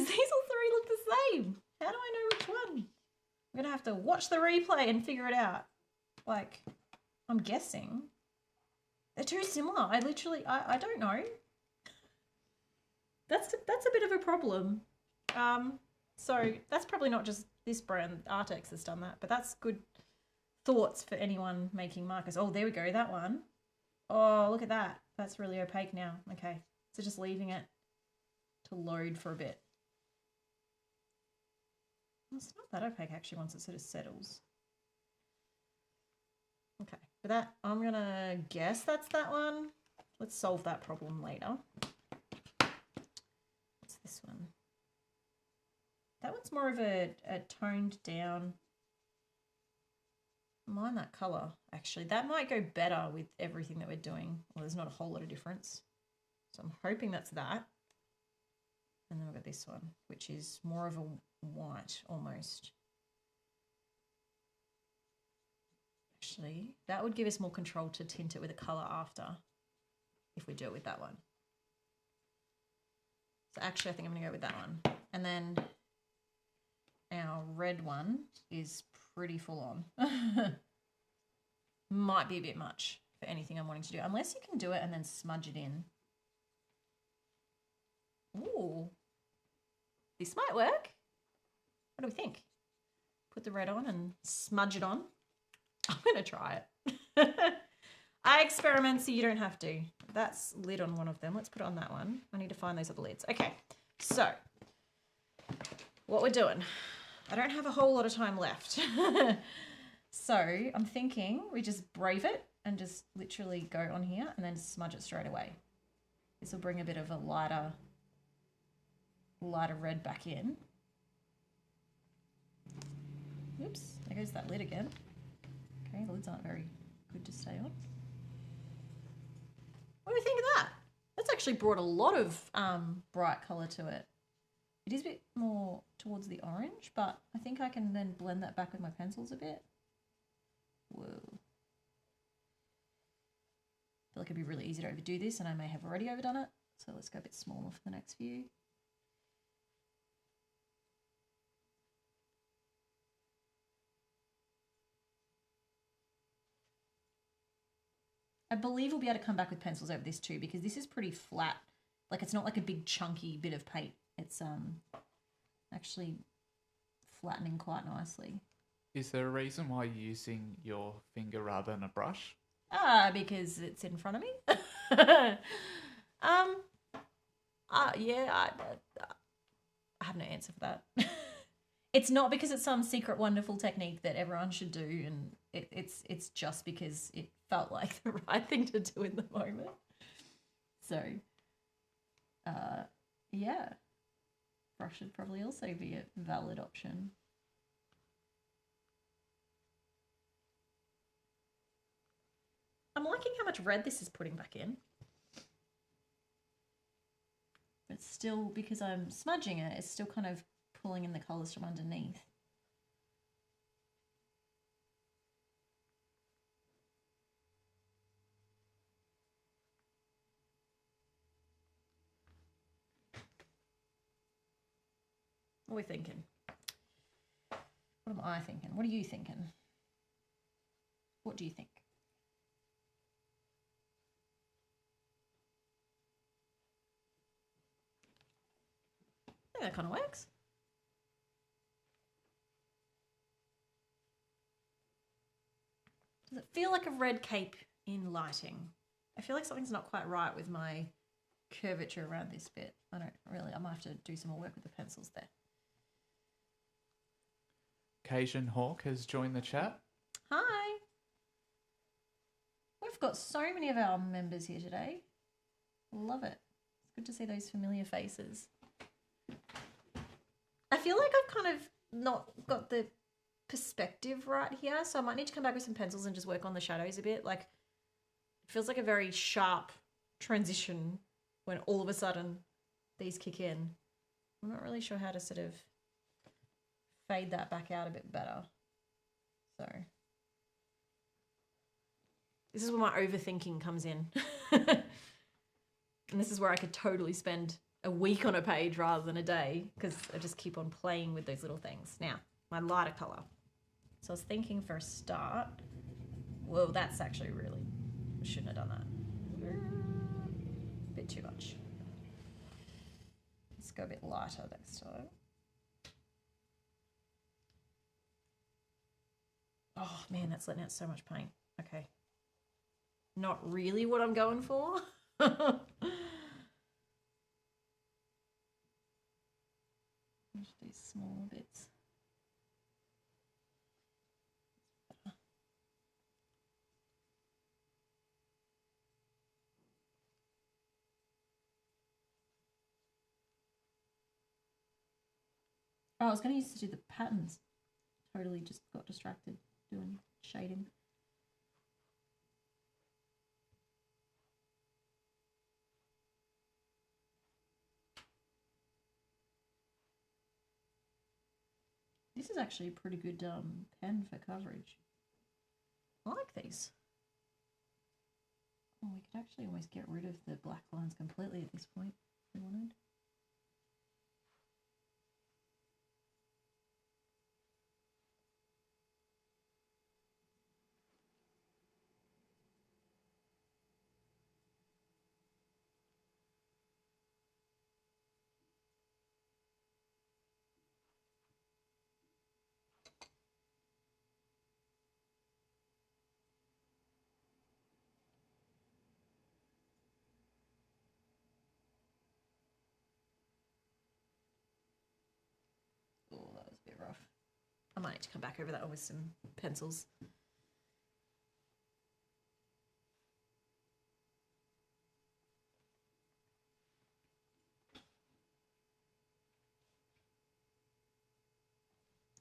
these all three look the same. How do I know which one? I'm going to have to watch the replay and figure it out. Like, I'm guessing. They're too similar. I don't know. That's a bit of a problem. So that's probably not just this brand, Artex, has done that, but that's good thoughts for anyone making markers. Oh, there we go, that one. Oh, look at that. That's really opaque now. Okay, so just leaving it to load for a bit. It's not that opaque actually once it sort of settles. Okay, for that, I'm gonna guess that's that one. Let's solve that problem later. What's this one? That one's more of a toned down. I mind that colour, actually. That might go better with everything that we're doing. Well, there's not a whole lot of difference. So I'm hoping that's that. And then we've got this one, which is more of a white almost. Actually, that would give us more control to tint it with a colour after if we do it with that one. So actually, I think I'm going to go with that one. And then our red one is pretty full on. Might be a bit much for anything I'm wanting to do, unless you can do it and then smudge it in. Ooh, this might work. What do we think? Put the red on and smudge it on. I'm going to try it. I experiment so you don't have to. That's lid on one of them. Let's put it on that one. I need to find those other lids. Okay, so what we're doing. I don't have a whole lot of time left. So I'm thinking we just brave it and just literally go on here and then smudge it straight away. This will bring a bit of a lighter red back in. Oops, there goes that lid again. Okay, the lids aren't very good to stay on. What do we think of that? That's actually brought a lot of bright colour to it. It is a bit more towards the orange, but I think I can then blend that back with my pencils a bit. Whoa. I feel like it'd be really easy to overdo this, and I may have already overdone it. So let's go a bit smaller for the next few. I believe we'll be able to come back with pencils over this too, because this is pretty flat. Like, it's not like a big chunky bit of paint. It's actually flattening quite nicely. Is there a reason why you're using your finger rather than a brush? Because it's in front of me. Yeah, I have no answer for that. It's not because it's some secret wonderful technique that everyone should do, and it's just because it felt like the right thing to do in the moment. So, yeah, brush should probably also be a valid option. I'm liking how much red this is putting back in. But still, because I'm smudging it, it's still kind of pulling in the colours from underneath. What are we thinking? What am I thinking? What are you thinking? What do you think? I think that kind of works. Does it feel like a red cape in lighting? I feel like something's not quite right with my curvature around this bit. I don't really, I might have to do some more work with the pencils there. Cajun Hawk has joined the chat. Hi. We've got so many of our members here today. Love it. It's good to see those familiar faces. I feel like I've kind of not got the perspective right here, so I might need to come back with some pencils and just work on the shadows a bit. Like, it feels like a very sharp transition when all of a sudden these kick in. I'm not really sure how to sort of fade that back out a bit better. So this is where my overthinking comes in. And this is where I could totally spend a week on a page rather than a day, because I just keep on playing with those little things. Now, my lighter colour. So I was thinking for a start, whoa, that's actually really, I shouldn't have done that. A bit too much. Let's go a bit lighter next time. Oh man, that's letting out so much paint. Okay. Not really what I'm going for. Just these smaller bits. Oh, I was going to use to do the patterns. Totally just got distracted doing shading. This is actually a pretty good pen for coverage. I like these. Oh, we could actually almost get rid of the black lines completely at this point if we wanted. I might need to come back over that one with some pencils.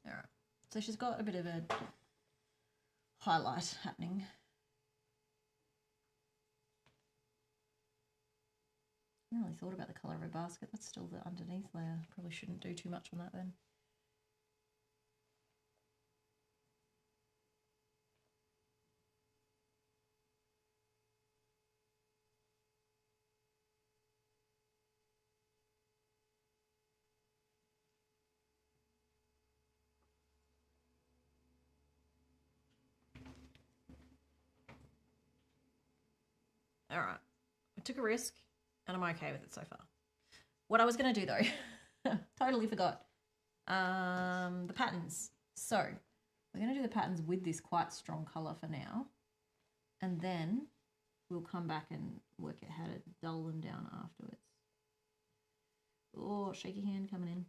All right, so she's got a bit of a highlight happening. I haven't really thought about the colour of her basket. That's still the underneath layer. Probably shouldn't do too much on that then. All right, I took a risk and I'm okay with it so far. What I was going to do though, totally forgot, the patterns. So we're going to do the patterns with this quite strong colour for now, and then we'll come back and work out how to dull them down afterwards. Oh, shaky hand coming in.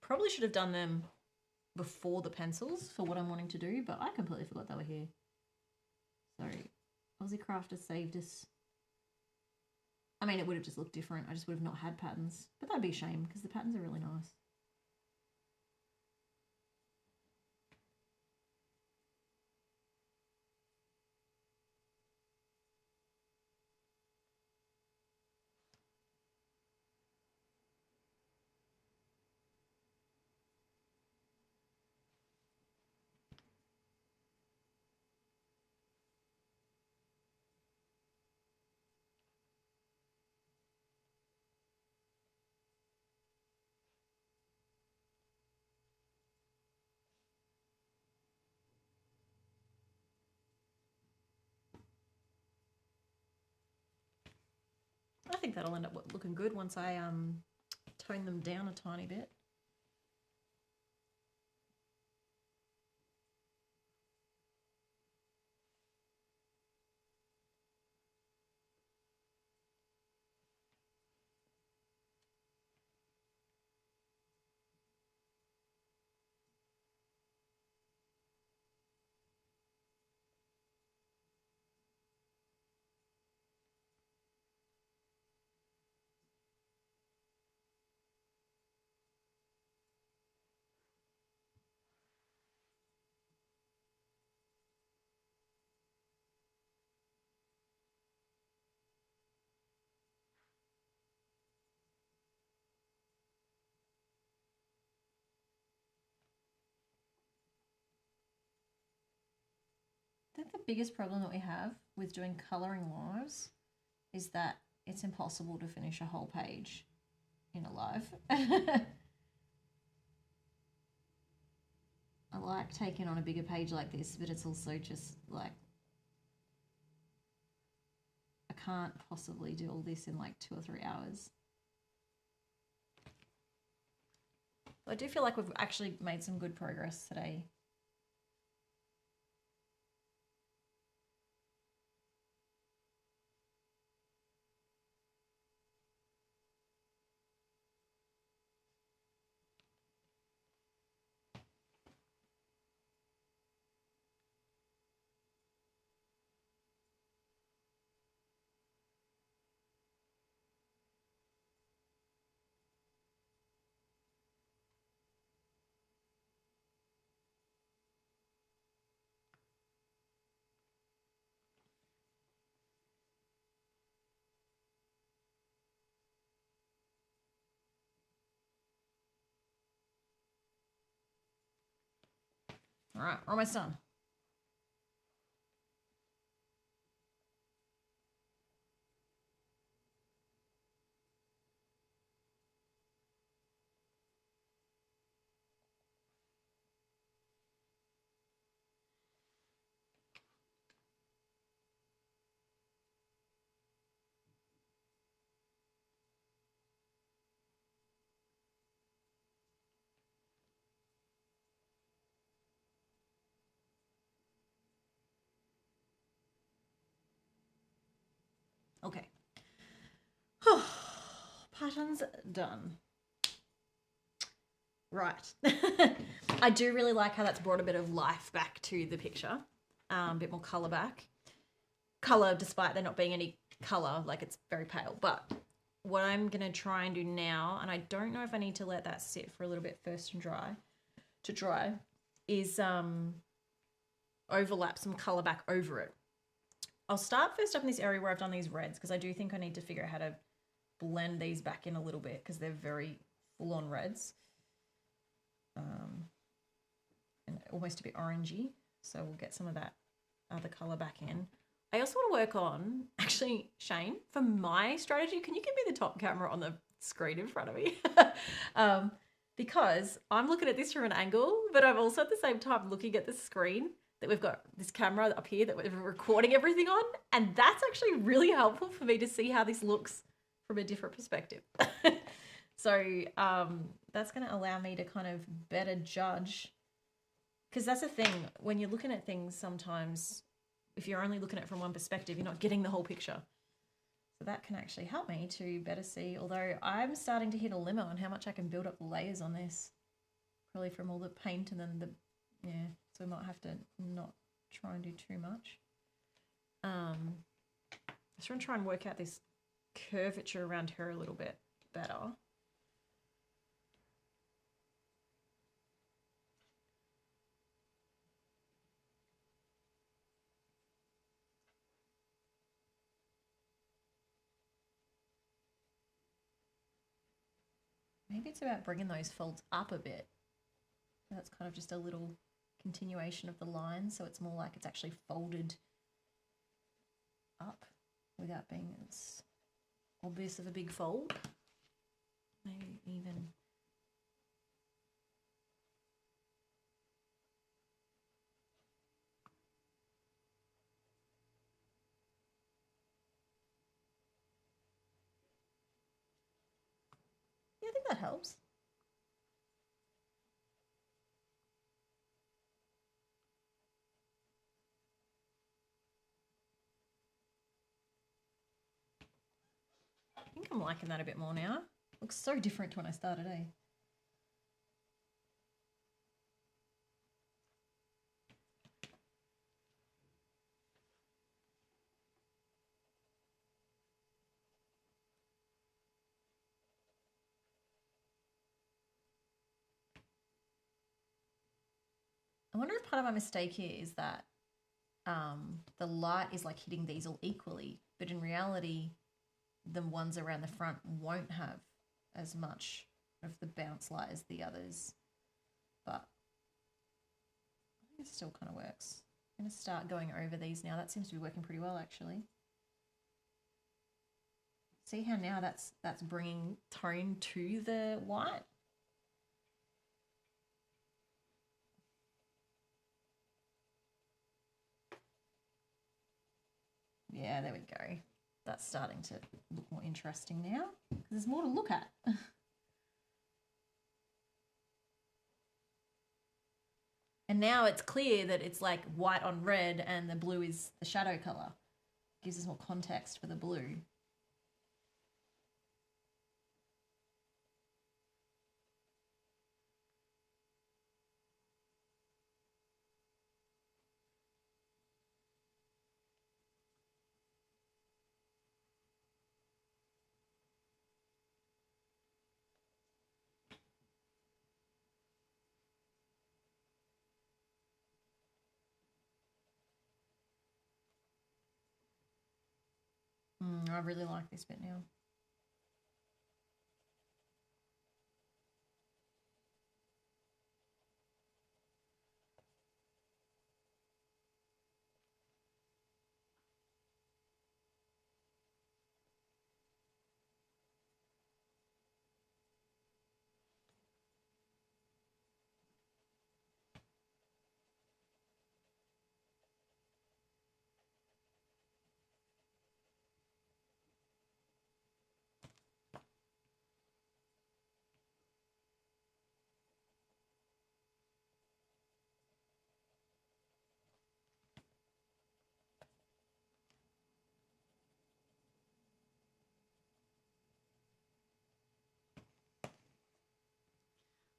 Probably should have done them before the pencils for what I'm wanting to do, but I completely forgot they were here. Sorry. Aussie Crafter saved us. I mean, it would have just looked different. I just would have not had patterns. But that'd be a shame because the patterns are really nice. I think that'll end up looking good once I tone them down a tiny bit. I think the biggest problem that we have with doing colouring lives is that it's impossible to finish a whole page in a live. I like taking on a bigger page like this, but it's also just like I can't possibly do all this in like 2 or 3 hours. I do feel like we've actually made some good progress today. All right, we're almost done. Okay. Patterns done. Right. I do really like how that's brought a bit of life back to the picture. A bit more colour back. Colour, despite there not being any colour, like it's very pale. But what I'm going to try and do now, and I don't know if I need to let that sit for a little bit first and dry, is overlap some colour back over it. I'll start first up in this area where I've done these reds, because I do think I need to figure out how to blend these back in a little bit because they're very full-on reds. And almost a bit orangey, so we'll get some of that other colour back in. I also want to work on, actually, Shane, for my strategy, can you give me the top camera on the screen in front of me? Because I'm looking at this from an angle, but I'm also at the same time looking at the screen that we've got this camera up here that we're recording everything on, and that's actually really helpful for me to see how this looks from a different perspective. So that's going to allow me to kind of better judge, because that's the thing, when you're looking at things sometimes, if you're only looking at it from one perspective, you're not getting the whole picture. So that can actually help me to better see, although I'm starting to hit a limit on how much I can build up the layers on this, probably from all the paint and then so we might have to not try and do too much. I just want to try and work out this curvature around her a little bit better. Maybe it's about bringing those folds up a bit. That's kind of just a little continuation of the line, so it's more like it's actually folded up without being as obvious of a big fold. Maybe even... Yeah, I think that helps. I think I'm liking that a bit more now. Looks so different to when I started, eh? I wonder if part of my mistake here is that the light is like hitting these all equally, but in reality, the ones around the front won't have as much of the bounce light as the others, but I think it still kind of works. I'm going to start going over these now. That seems to be working pretty well, actually. See how now that's bringing tone to the white? Yeah, there we go. That's starting to look more interesting now because there's more to look at. And now it's clear that it's like white on red and the blue is the shadow color. Gives us more context for the blue. I really like this bit now.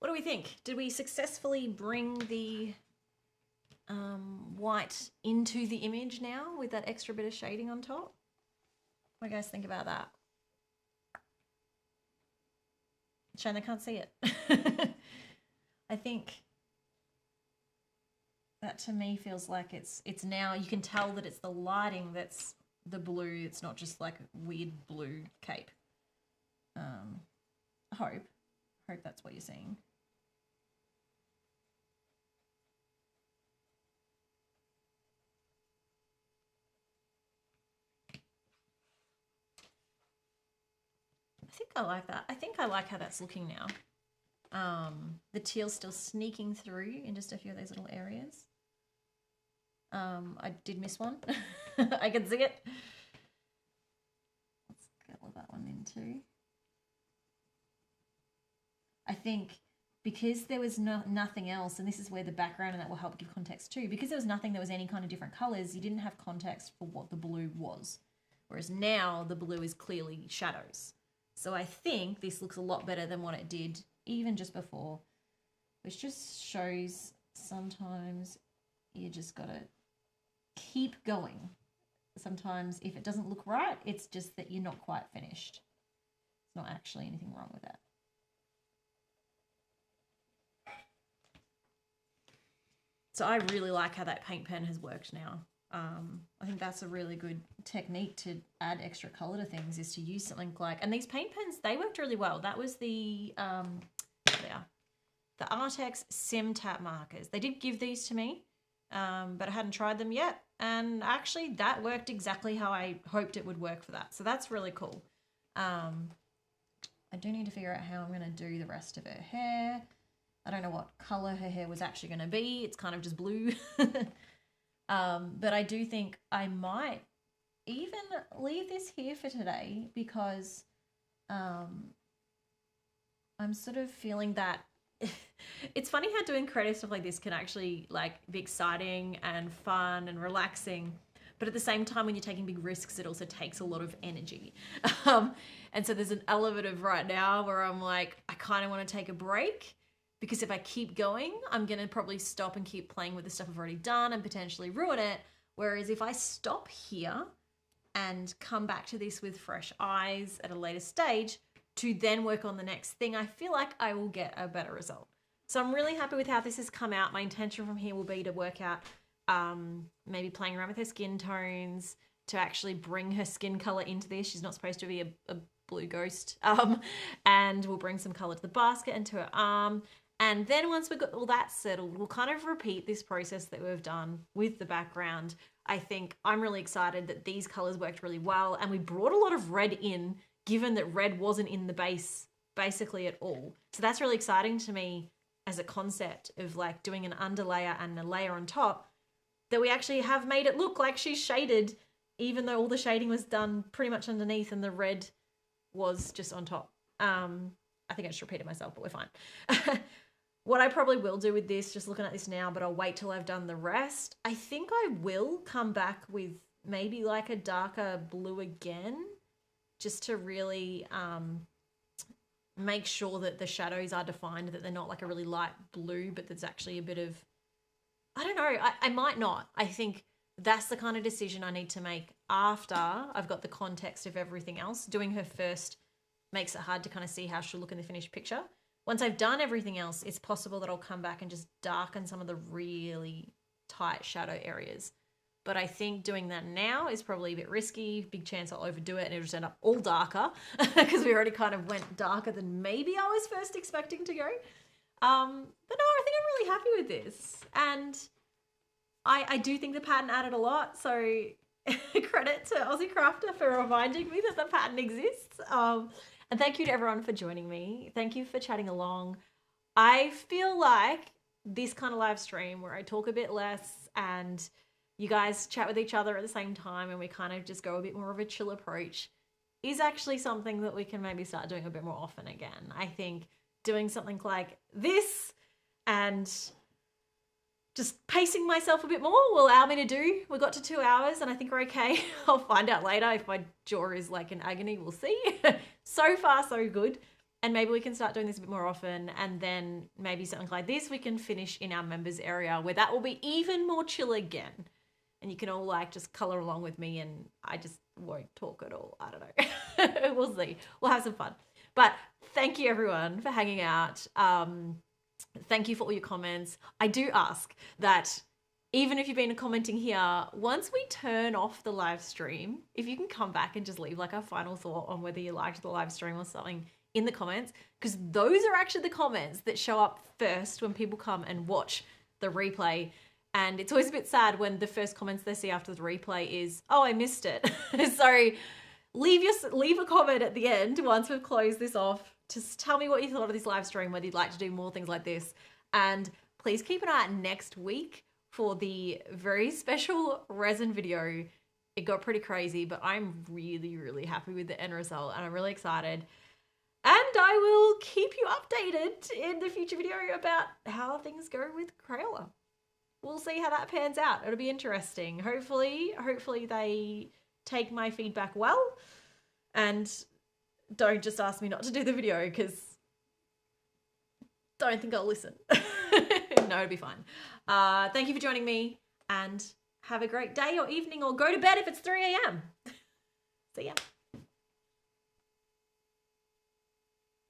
What do we think? Did we successfully bring the white into the image now with that extra bit of shading on top? What do you guys think about that? Shame they can't see it. I think that to me feels like it's now, you can tell that it's the lighting that's the blue. It's not just like a weird blue cape. I hope that's what you're seeing. I think I like that. I think I like how that's looking now. The teal's still sneaking through in just a few of those little areas. I did miss one. I can see it. Let's color that one in too. I think because there was nothing else, and this is where the background and that will help give context too, because there was nothing that was any kind of different colours, you didn't have context for what the blue was. Whereas now the blue is clearly shadows. So I think this looks a lot better than what it did even just before, which just shows sometimes you just gotta keep going. Sometimes if it doesn't look right, it's just that you're not quite finished. It's not actually anything wrong with that. So I really like how that paint pen has worked now. I think that's a really good technique to add extra color to things, is to use something like, and these paint pens, they worked really well. That was the Artex Sim Tap markers. They did give these to me, but I hadn't tried them yet. And actually that worked exactly how I hoped it would work for that. So that's really cool. I do need to figure out how I'm going to do the rest of her hair. I don't know what color her hair was actually going to be. It's kind of just blue. But I do think I might even leave this here for today, because I'm sort of feeling that it's funny how doing creative stuff like this can actually like be exciting and fun and relaxing. But at the same time, when you're taking big risks, it also takes a lot of energy. And so there's an element of right now where I'm like, I kind of want to take a break. Because if I keep going, I'm going to probably stop and keep playing with the stuff I've already done and potentially ruin it. Whereas if I stop here and come back to this with fresh eyes at a later stage to then work on the next thing, I feel like I will get a better result. So I'm really happy with how this has come out. My intention from here will be to work out maybe playing around with her skin tones, to actually bring her skin color into this. She's not supposed to be a blue ghost. And we'll bring some color to the basket and to her arm. And then once we've got all that settled, we'll kind of repeat this process that we've done with the background. I think I'm really excited that these colors worked really well, and we brought a lot of red in, given that red wasn't in the base basically at all. So that's really exciting to me as a concept of like doing an underlayer and a layer on top, that we actually have made it look like she's shaded, even though all the shading was done pretty much underneath and the red was just on top. I think I just repeated myself, but we're fine. What I probably will do with this, just looking at this now, but I'll wait till I've done the rest. I think I will come back with maybe like a darker blue again, just to really make sure that the shadows are defined, that they're not like a really light blue, but there's actually a bit of, I don't know, I might not. I think that's the kind of decision I need to make after I've got the context of everything else. Doing her first makes it hard to kind of see how she'll look in the finished picture. Once I've done everything else, it's possible that I'll come back and just darken some of the really tight shadow areas. But I think doing that now is probably a bit risky. Big chance I'll overdo it and it'll just end up all darker, because we already kind of went darker than maybe I was first expecting to go. But no, I think I'm really happy with this. And I do think the pattern added a lot. So credit to Aussie Crafter for reminding me that the pattern exists. And thank you to everyone for joining me. Thank you for chatting along. I feel like this kind of live stream where I talk a bit less and you guys chat with each other at the same time and we kind of just go a bit more of a chill approach is actually something that we can maybe start doing a bit more often again. I think doing something like this and just pacing myself a bit more will allow me to do. We got to 2 hours and I think we're okay. I'll find out later if my jaw is like in agony. We'll see. So far, so good. And maybe we can start doing this a bit more often, and then maybe something like this we can finish in our members area where that will be even more chill again. And you can all like just color along with me and I just won't talk at all. I don't know. We'll see. We'll have some fun. But thank you everyone for hanging out. Thank you for all your comments. I do ask that even if you've been commenting here, once we turn off the live stream, if you can come back and just leave like a final thought on whether you liked the live stream or something in the comments, because those are actually the comments that show up first when people come and watch the replay. And it's always a bit sad when the first comments they see after the replay is, oh, I missed it. So leave a comment at the end once we've closed this off. Just tell me what you thought of this live stream, whether you'd like to do more things like this. And please keep an eye out next week for the very special resin video. It got pretty crazy, but I'm really, really happy with the end result and I'm really excited. And I will keep you updated in the future video about how things go with Crayola. We'll see how that pans out. It'll be interesting. Hopefully they take my feedback well and don't just ask me not to do the video, because don't think I'll listen. No, it'll be fine. Thank you for joining me and have a great day or evening, or go to bed if it's 3 a.m. See ya.